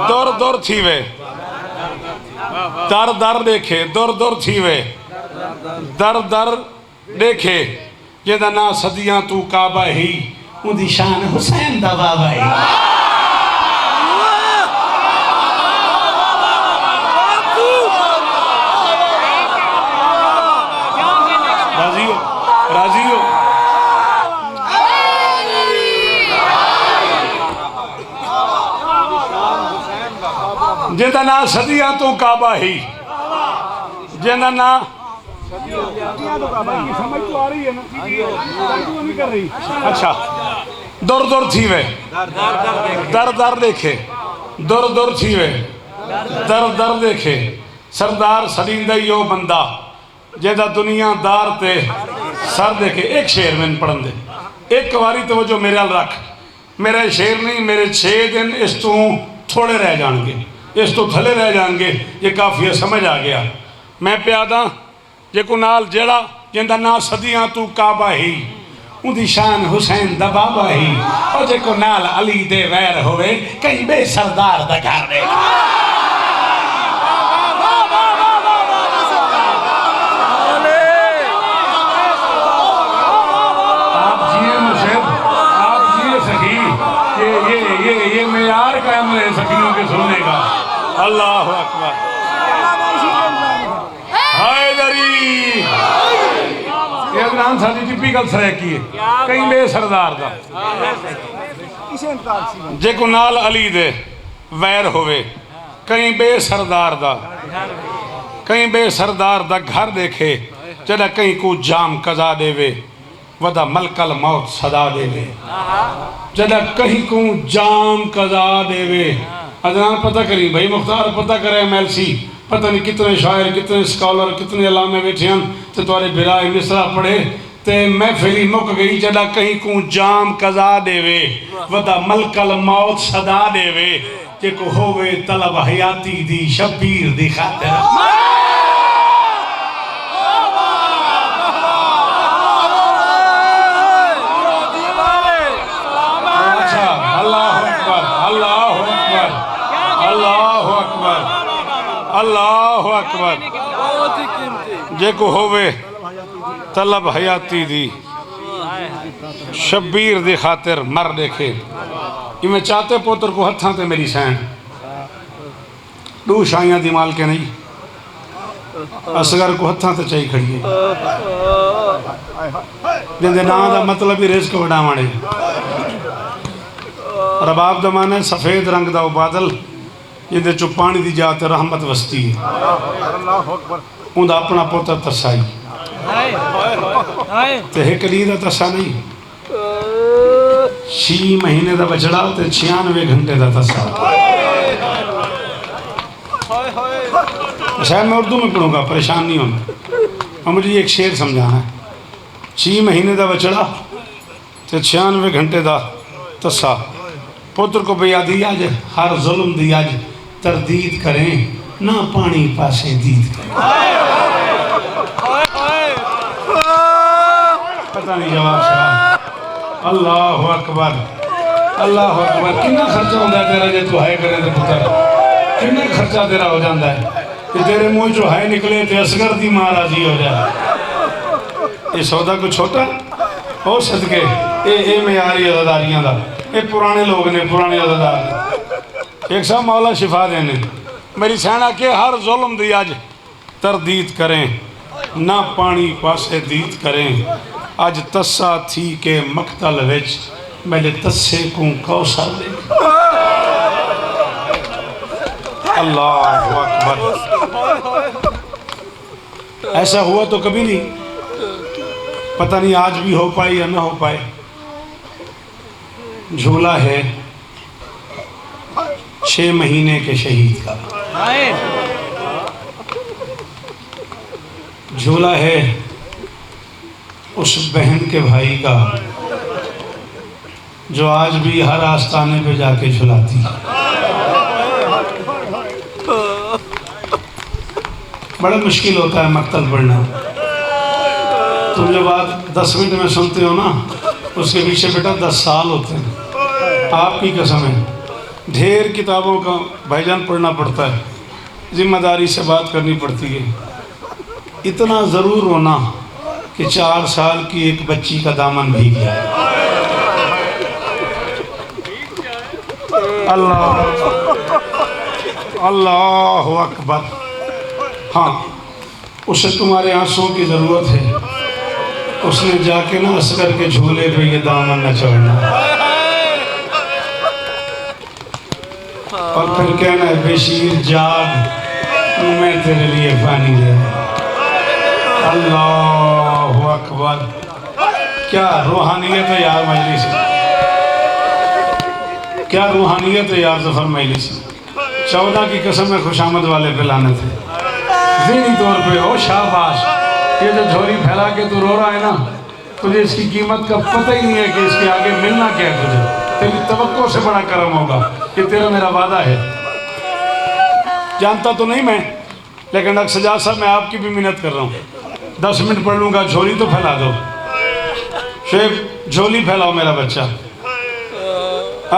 दर दर थी वे दर दर देखे दर दर थी वे दर दर देखे जेदा ना सदियां तू काबा ही उनकी शान हुसैन दा बाबा है राजी हो जिंदा ना सदियां तो काबा ही जिंदा ना समझ तो आ रही है ना नहीं कर रही अच्छा दर दर थी वे दर दर देखे दर दर थी वे दर दर देखे सरदार सलींदा यो बंदा जेदा दुनियादार ते सर देखे एक शेर मैंने पढ़न दे एक बारी तो जो मेरे रख मेरा शेर नहीं मेरे 6 दिन इस तू थोड़े रह जाएंगे इस तो थले रह जाएंगे ये काफ़ी समझ आ गया मैं प्यादा जे को नाल जेड़ा जिंदा ना सदियां तू काबा ही उनकी शान हुसैन दा बाबा ही और जे को नाल अली दे वैर होवे कहीं बे सरदार दा घर दे आप जिए मुझे आप जिए सही ये मेयार कायम रहे सखियों के सुनने का अल्लाह अकबर साड़ी टिपिकल सराकी है कहीं बे सरदार दा जे को नाल अली दे वैर होवे कहीं बे सरदार दा कहीं बे सरदार दा घर देखे जदा कहीं को जाम कजा देवे वदा मलकल मौत सदा देवे जदा कहीं को जाम कजा देवे अदनान पता करी भाई मुख्तार पता करे MLC पता नहीं कितने शायर कितने स्कॉलर कितने अलामे बैठे हैं तो तुम्हारे बिराए मिसरा पढ़े ते महफिली मुक गई जदा कहीं को जाम कजा देवे वदा मलकल मौत सदा देवे जे को होवे तलब हयाती दी शबीर दी खातिर अच्छा अल्लाह अकबर अल्लाह अकबर अल्लाह अकबर अकबर अल्लाह अकबर जे को होवे तलब हयाती दी शब्बीर दी खातिर मर देखे इवें चाहते पुत्र को हथा ते मेरी सैन दू शाइयां दी माल के नहीं असगर को हथा ते चाही खड़ी है जिंदे नां दा मतलब ही रिज़्क वडावण है रबाब दा माना है सफेद रंग दा बादल जिंदे चो पानी दी जात रहमत वसती है उनका अपना पुत्र तसाई ते एक दी दा तसा नहीं 6 महीने का बछड़ा ते 96 घंटे का तसा शायद मैं उर्दू में पढ़ूंगा परेशान नहीं होना और मुझे एक शेर समझाना है 6 महीने का बछड़ा ते 96 घंटे का तसा पुत्र को बेयादी आज हर जुल्म दी आज तरदीद करें ना पानी पासे दीद करें पता नहीं जवाब शाह अल्लाह अकबर कितना खर्चा होता है तेरा जे तू हाय करे तो पुत्र कितना खर्चा तेरा हो जाता है कि तेरे मुँह चो हाय निकले तो असगर दी मां राजी हो जाए ये सौदा को छोटा हो सदके ये मेयारी अदादारियां दा ये पुराने लोग ने पुराने अदादार एक साहब मौला शिफा देने मेरी सैना के हर जुल्म दी अज तरदीद करें ना पानी पासे दीद करें अज तस्सा थी के मकतल विच मेरे तस्से को कौसर दे अल्लाह अकबर ऐसा हुआ तो कभी नहीं पता नहीं आज भी हो पाए या ना हो पाए झूला है 6 महीने के शहीद का झूला है उस बहन के भाई का जो आज भी हर आस्थाने पे जाके झुलाती है बड़ा मुश्किल होता है मक्तल पढ़ना तुम जो बात 10 मिनट में सुनते हो ना उसके पीछे बेटा 10 साल होते हैं आपकी कसम है ढेर किताबों का भाईजान पढ़ना पड़ता है जिम्मेदारी से बात करनी पड़ती है इतना ज़रूर होना कि 4 साल की एक बच्ची का दामन भीग जाए अल्लाह अकबर हाँ उसे तुम्हारे आंसुओं की ज़रूरत है उसने जाके ना असगर के झूले पे ये दामन न चढ़ना और फिर कहना है बेशीर जाग मैं तेरे लिए पानी ले अल्लाह अकबर क्या रूहानियत है यार मजलिस क्या रूहानियत है यार जफर मजलिस 14 की कसम में खुशामद वाले पे लाने थे ज़हनी तौर पे ओ शाबाश ये जो झोली फैला के तू रो रहा है ना तुझे इसकी कीमत का पता ही नहीं है कि इसके आगे मिलना क्या है तुझे तेरी तवक्को से बड़ा करम होगा कि तेरा मेरा वादा है जानता तो नहीं मैं लेकिन डॉक्टर सजाद साहब मैं आपकी भी मिन्नत कर रहा हूँ 10 मिनट पढ़ लूँगा झोली तो फैला दो शेख झोली फैलाओ मेरा बच्चा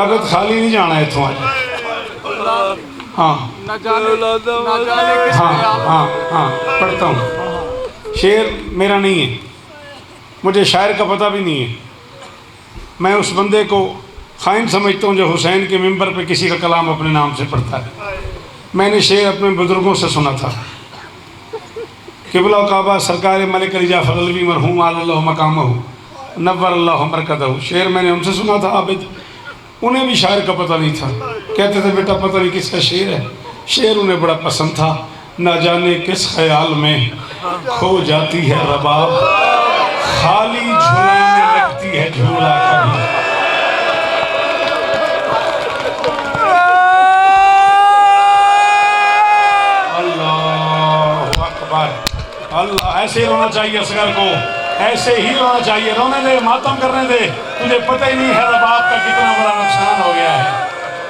आगत खाली नहीं जाना है इतों आज हाँ हाँ पढ़ता हूँ शेर मेरा नहीं है मुझे शायर का पता भी नहीं है मैं उस बंदे को खाइन समझता हूँ जो हुसैन के मिंबर पे किसी का कलाम अपने नाम से पढ़ता है मैंने शेर अपने बुजुर्गों से सुना था किबला काबा सरकार मलिक अली जाफर अलवी मरहूम अल्लाह मकामहू नव्वर अल्लाह मरकदहू शेर मैंने उनसे सुना था आबिद उन्हें भी शायर का पता नहीं था कहते थे बेटा पता नहीं किसका शेर है शेर उन्हें बड़ा पसंद था ना जाने किस ख्याल में खो जाती है रबाब खाली झूलाने लगती है झूला कभी अल्लाह अकबर अल्लाह ऐसे ही रोना चाहिए असगर को ऐसे ही रोना चाहिए रोने दे मातम करने दे तुझे पता ही नहीं है रबाब का कितना बड़ा नुकसान हो गया है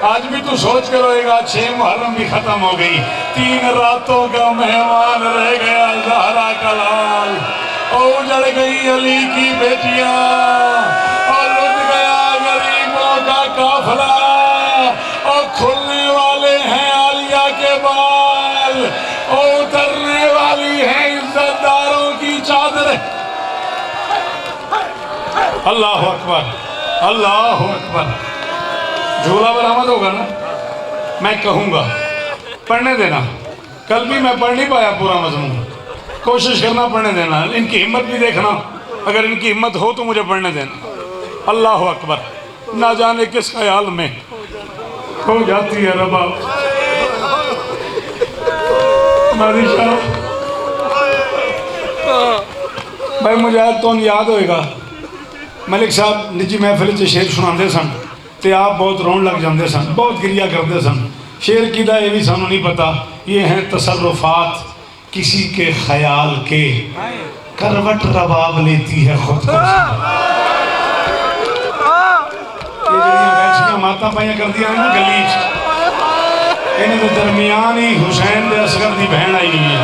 आज भी तू सोच कर रोएगा 6 मुहर्रम भी खत्म हो गई 3 रातों का मेहमान रह गया ज़हरा का लाल और उजड़ गई अली की बेटियां और लुट गया गरीबों का काफिला और खुलने वाले हैं आलिया के बाल, उतरने वाली है इज्जतदारों की चादर। अल्लाह अकबर, अल्लाह अकबर। झूला बरामद होगा ना, मैं कहूँगा पढ़ने देना। कल भी मैं पढ़ नहीं पाया पूरा मजमून, कोशिश करना पढ़ने देना। इनकी हिम्मत भी देखना, अगर इनकी हिम्मत हो तो मुझे पढ़ने देना। अल्लाह अकबर। ना जाने किस ख्याल में हो जाती है रबा। भाई मुझे आज तो याद होएगा, मलिक साहब निजी महफिल च शेर सुनाते सन तो आप बहुत रोन लग जाते सन, बहुत गिरिया करते सन। शेर किदा ये भी सानू नहीं पता। ये हैं तसर्रुफात किसी के ख्याल के, करवट रबाब लेती है खुद को। ये जड़ियां बैठियां माता पाइयां कर दिया ना गली च, इन्हें तो दरमियान ही हुसैन दे असगर दी बहन आई हुई है।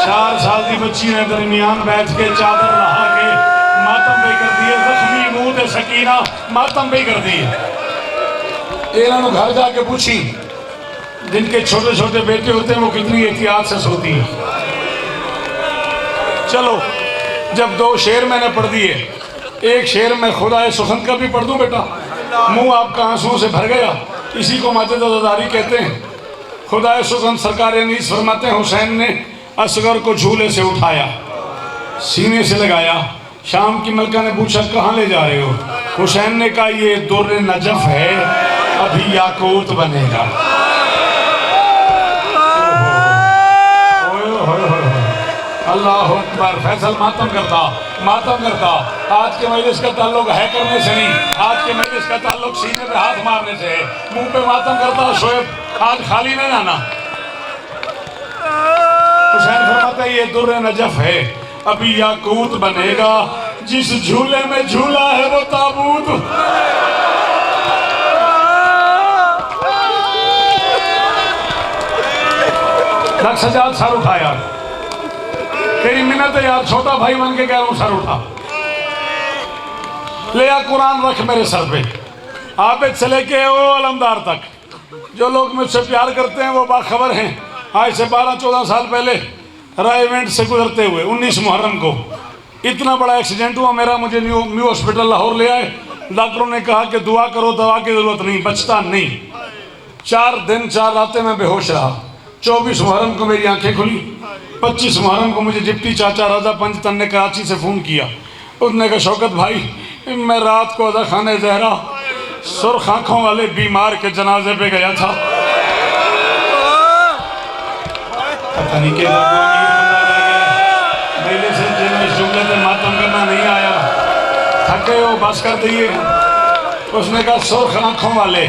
4 साल की बच्ची ने दरमियान बैठ के चादर लहा के मातम पे कर दी है। जख्मी मुंह ते सकीना मातम पे कर दी है। इन्होंने घर जाके पूछी, जिनके छोटे छोटे बेटे होते हैं वो कितनी एहतियात से सोती हैं। चलो जब 2 शेर मैंने पढ़ दिए, एक शेर मैं खुदा सुखन का भी पढ़ दूं बेटा, मुंह आपका आंसुओं से भर गया। इसी को माते दादारी कहते हैं। खुदा सुखन सरकार अनीस फरमाते हैं, हुसैन ने असगर को झूले से उठाया, सीने से लगाया। शाम की मलका ने पूछा कहाँ ले जा रहे हो? हुसैन ने कहा ये दुर्र नजफ है, अभी याकूत बनेगा। अल्लाह अकबर। फैसल मातम करता, मातम करता। आज के मजलिस का ताल्लुक है करने से नहीं, आज के मजलिस का ताल्लुक सीने पे हाथ मारने से है। मुंह पे मातम करता। शोएब आज खाली नहीं जाना। हुसैन फरमाता है ये दुर्र नजफ है, अभी याकूत बनेगा। जिस झूले में झूला है वो ताबूत। लख सजाद सर उठाया, तेरी मिन्नत है यार, छोटा भाई बन के कह रहा हूं, सर उठा। ले आ कुरान रख मेरे सर पे। आबिद से लेके वो अलमदार तक जो लोग मुझसे प्यार करते हैं वो बाखबर हैं। आज से 12-14 साल पहले राय इवेंट से गुजरते हुए 19 मुहर्रम को इतना बड़ा एक्सीडेंट हुआ मेरा। मुझे न्यू हॉस्पिटल लाहौर ले आए। डॉक्टरों ने कहा कि दुआ करो, दवा की जरूरत नहीं, बचता नहीं। 4 दिन 4 रातें मैं बेहोश रहा। 24 मुहर्रम को मेरी आंखें खुली। 25 मुहर्रम को मुझे डिप्टी चाचा राजा पंचतन ने कराची से फ़ोन किया। उसने कहा शौकत भाई मैं रात को अदा खाने जहरा सुर्ख आँखों वाले बीमार के जनाजे पे गया था। पता नहीं क्या मेले से जिन इस जुमले पे मातम करना नहीं आया, थके हो बस कर दिए। उसने कहा सुर्ख आँखों वाले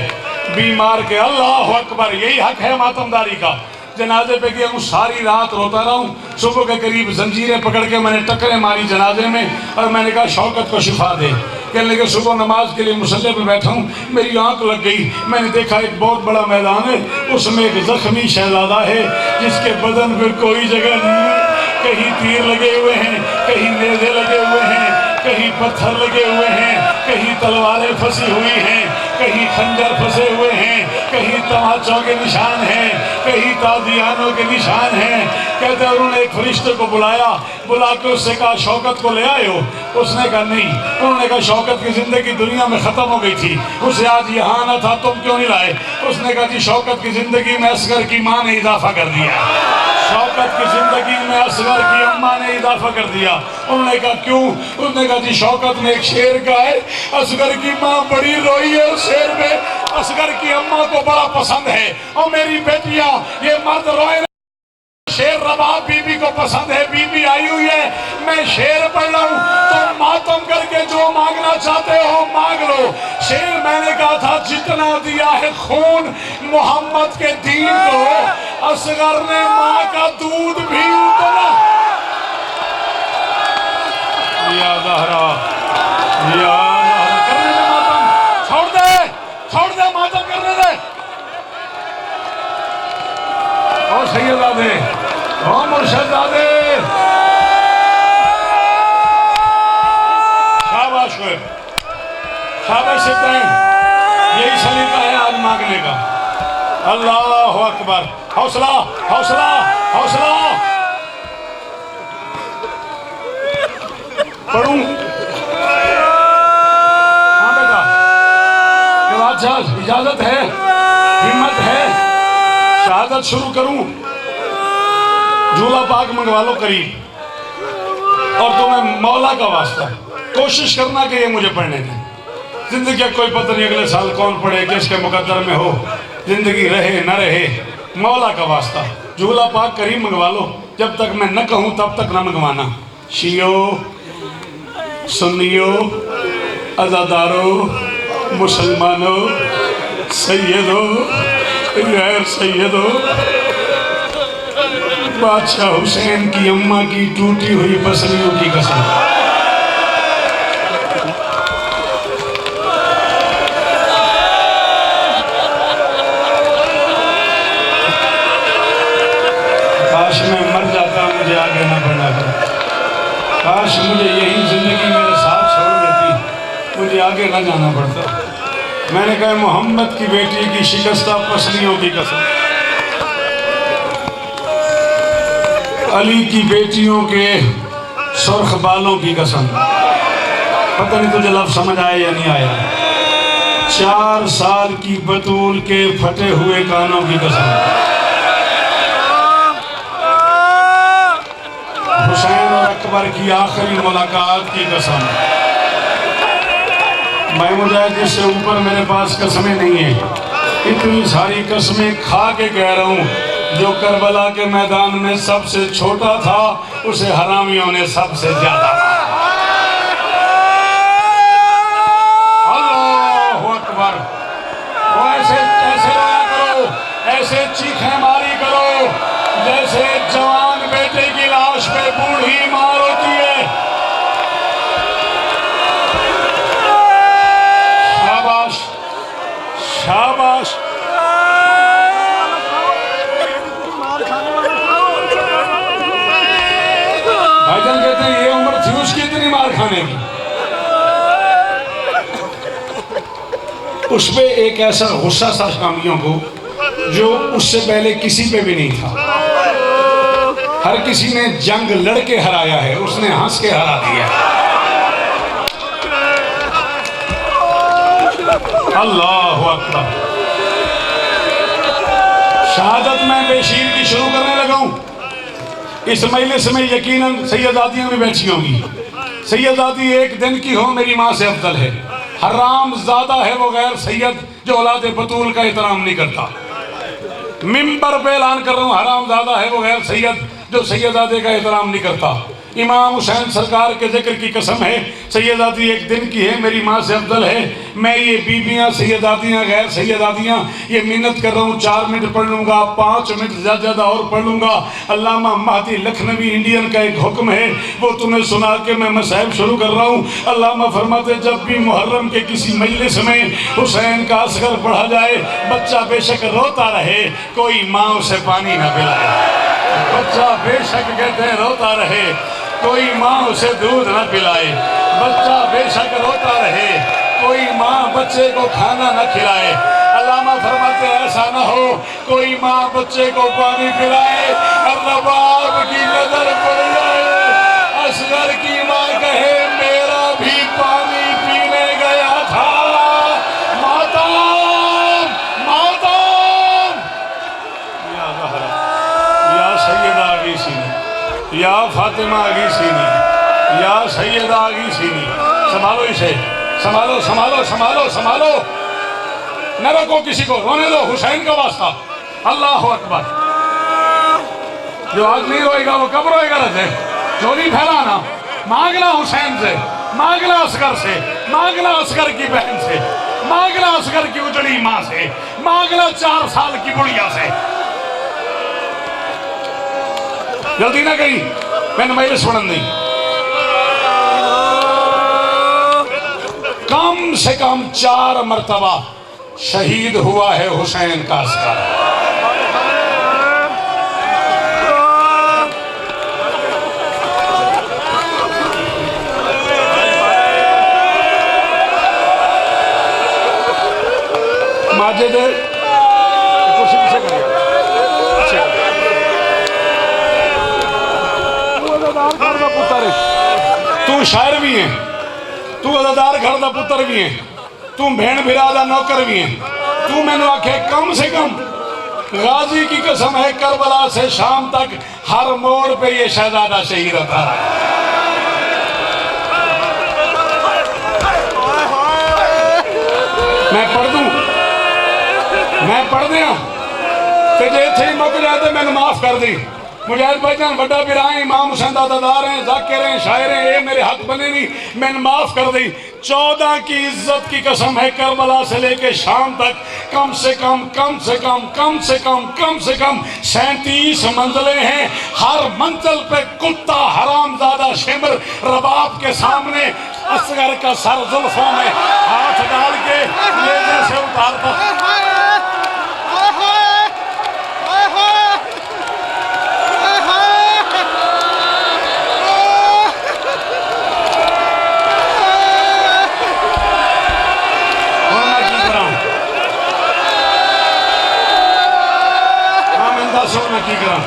बीमार के। अल्लाह अकबर। यही हक है मातमदारी का। जनाजे पे गया हूँ, सारी रात रोता रहा हूँ। सुबह के करीब जंजीरें पकड़ के मैंने टक्करें मारी जनाजे में और मैंने कहा शौकत को शिफा दे। कहने लगे सुबह नमाज के लिए मुसल्ले पे बैठा हूँ, मेरी आंख लग गई। मैंने देखा एक बहुत बड़ा मैदान है, उसमें एक जख्मी शहजादा है जिसके बदन पर कोई जगह नहीं है। कहीं तीर लगे हुए हैं, कहीं नेज़े लगे हुए हैं, कहीं पत्थर लगे हुए हैं, कहीं तलवारें फंसी हुई हैं, कहीं खंजर फंसे हुए हैं, कहीं तमाचों के निशान हैं, कहीं ताजियानों के निशान हैं। कहते हैं उन्होंने एक फरिश्ते को बुलाया, बुला के उससे कहा शौकत को ले आए हो? उसने कहा नहीं। उन्होंने कहा शौकत की जिंदगी दुनिया में ख़त्म हो गई थी, उसे आज यहाँ आना था, तुम क्यों नहीं लाए? उसने कहा जी शौकत की जिंदगी में असगर की माँ ने इजाफा कर दिया। शौकत की जिंदगी में असगर की अम्मा ने इजाफा कर दिया। उन्होंने कहा क्यों? उसने कहा जी शौकत ने एक शेर कहा है, असगर की माँ बड़ी रोई है, उस शेर में असगर की अम्मा को बड़ा पसंद है। और मेरी बेटियां ये मर्द रोए, शेर रबाब बीबी को पसंद है, बीबी आई हुई है, मैं शेर पढ़ रहा हूँ, तो मातम करके जो मांगना चाहते हो मांग लो। शेर मैंने कहा था जितना दिया है खून मोहम्मद के दीन को, असगर ने माँ का दूध भी उतना। या ज़हरा, या ज़हरा, करने दे मातम, छोड़ दे मातम करने दे। और सैयदादे, और मुर्शदादे, शाबाश है, शाबाश है। यही सलीका है आज मांगने का। अल्लाह अकबर। हौसला हौसला हौसला। पढ़ूं? हाँ बेटा, नवाज साहब इजाजत है, हिम्मत है, शहादत शुरू करूं? झूला पाक मंगवा लो करीब, और तुम्हें मौला का वास्ता कोशिश करना कि ये मुझे पढ़ने दें। जिंदगी का कोई पता नहीं अगले साल कौन पढ़े, किसके मुकद्दर में हो, जिंदगी रहे न रहे, मौला का वास्ता झूला पाक करीब मंगवा लो। जब तक मैं न कहूं तब तक न मंगवाना। शियो, सुन्नियो, अज़ादारो, मुसलमानों, सैयदो, गैर सैयदो, बादशाह हुसैन की अम्मा की टूटी हुई पसलियों की कसम। काश मैं मर जाता, मुझे आगे ना बढ़ना पड़ता। काश मुझे यही जिंदगी मेरे साथ छोड़ देती, मुझे आगे ना जाना पड़ता। मैंने कहा मोहम्मद की बेटी की शिकस्ता पसलियों की कसम, अली की बेटियों के सुर्ख बालों की कसम। पता नहीं तुझे लफ्ज़ समझ आया या नहीं आया। 4 साल की बतूल के फटे हुए कानों की कसम, हुसैन और अकबर की आखिरी मुलाकात की कसम। मैं मुजाहिद से ऊपर मेरे पास कसमें नहीं है, इतनी सारी कसमें खा के कह रहा हूँ, जो करबला के मैदान में सबसे छोटा था उसे हरामियों ने सबसे ज्यादा मारा। अल्लाहु अकबर। वो ऐसे ऐसे रोया करो, ऐसे चीखें मारी करो जैसे जवान बेटे की लाश पे बूढ़ी माँ रोती है। शाबाश शाबाश। भाईजान कहते हैं ये उम्र थी उसकी इतनी मार खाने की। उस पे एक ऐसा गुस्सा था शामियों को जो उससे पहले किसी पे भी नहीं था। हर किसी ने जंग लड़के हराया है, उसने हंस के हरा दिया। अल्लाह अकबर। शहादत मैं बेशीर की शुरू करने लगा हूं। इस मजलिस में यकीनन सैयदादियां भी बैठी होंगी। सैयदादी एक दिन की हो मेरी माँ से अफजल है। हराम ज़्यादा है वो गैर सैयद जो औलाद बतूल का एहतराम नहीं करता। मिंबर पे ऐलान कर रहा हूँ, हराम ज़्यादा है वो गैर सैयद जो सैयदादे का एहतराम नहीं करता। इमाम हुसैन सरकार के जिक्र की कसम है, सैयदादी एक दिन की है मेरी माँ से अफजल है। मैं ये बीबियाँ सैयदादियाँ गैर सैयदादियाँ ये मिन्नत कर रहा हूँ, 4 मिनट पढ़ लूँगा, 5 मिनट ज़्यादा और पढ़ लूँगा। अल्लामा महदी लखनवी इंडियन का एक हुक्म है, वो तुम्हें सुना के मैं मसाइब शुरू कर रहा हूँ। अल्लामा फरमाते जब भी मुहर्रम के किसी मजलिस में हुसैन का असगर पढ़ा जाए, बच्चा बेशक रोता रहे, कोई माँ उसे पानी न पिलाए। बच्चा बेशक कहते हैं रोता रहे, कोई माँ उसे दूध न पिलाए। बच्चा बेशक रोता रहे, कोई माँ बच्चे को खाना न खिलाए। अल्लामा फरमाते ऐसा न हो कोई माँ बच्चे को पानी पिलाए और रबाब की नजर पड़ जाए, असगर की माँ कहे मेरा भी पानी पीने गया था। मातम मातम। या ज़हरा, या सैयदा आगी सीनी, या फातिमा आगी सीनी, या सैयदा आगी सीनी। संभालो इसे, संभालो संभालो संभालो संभालो, न रखो किसी को, रोने दो हुसैन का वास्ता। अल्लाह अकबर। जो आज नहीं रोएगा वो कब रोएगा? रहे चोरी फैलाना, मांगना हुसैन से, मांगना असगर से, मांगना असगर की बहन से, मांगना असगर की उजड़ी माँ से, मांगना 4 साल की बुढ़िया से। जल्दी ना करी, मैंने मजलिस पढ़न दी। कम से कम 4 मरतबा शहीद हुआ है हुसैन का असगर। माजिद कुर्सी तू शायर भी है, तू अदादार घर का पुत्र भी है, तू भेण भिरा का नौकर भी है। तू मैंने आखे कम से कम गाजी की कसम है करबला से शाम तक हर मोड़ पे ये शहजादा शहीद था। मैं पढ़ दूं, मैं पढ़ दिया तो जे इत्थे ही मुक जाए तो मैंने माफ कर दी। मुजाहिद भाईजान बड़ा बिरा है, इमाम हुसैन दादादार हैं, जाकिर हैं, शायर हैं, ये मेरे हक बने नहीं, मैंने माफ कर दी। 14 की इज्जत की कसम है करबला से लेके शाम तक कम से कम 37 मंजिलें हैं। हर मंजिल पे कुत्ता हरामजादा शिमर रबाब के सामने असगर का सर जुल्फों में हाथ डाल के नेज़े से उतारता। मैं की करा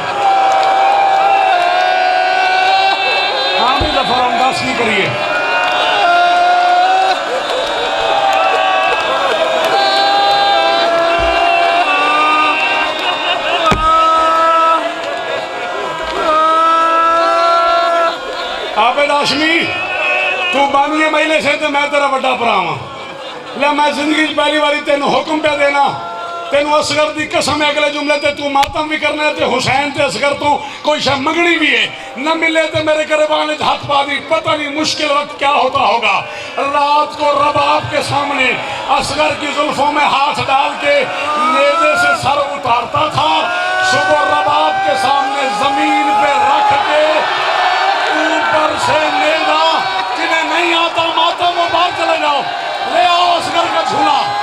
हाँ भी दफा रामदास की करिए। आबिद हाशमी तू बानिए महीने से तो मैं तेरा बड़ा भरा वा, ले मैं जिंदगी पहली बारी तेन हुक्म पे देना, तेन असगर की कसम है अगले जुमले ते तू मातम भी करना है, हुसैन ते असगर तो कोई शह मंगनी भी है न मिले तो मेरे गरबान हाथ पा दी। पता नहीं मुश्किल वक्त क्या होता होगा। रात को रबाब के सामने असगर की जुल्फों में हाथ डाल के नेज़े से सर उतारता था। सुबह रबाब के सामने जमीन पे रख के ऊपर से नेज़ा, जिन्हें नहीं आता मातम वो बाहर चले जाओ, ले आओ असगर का झूला।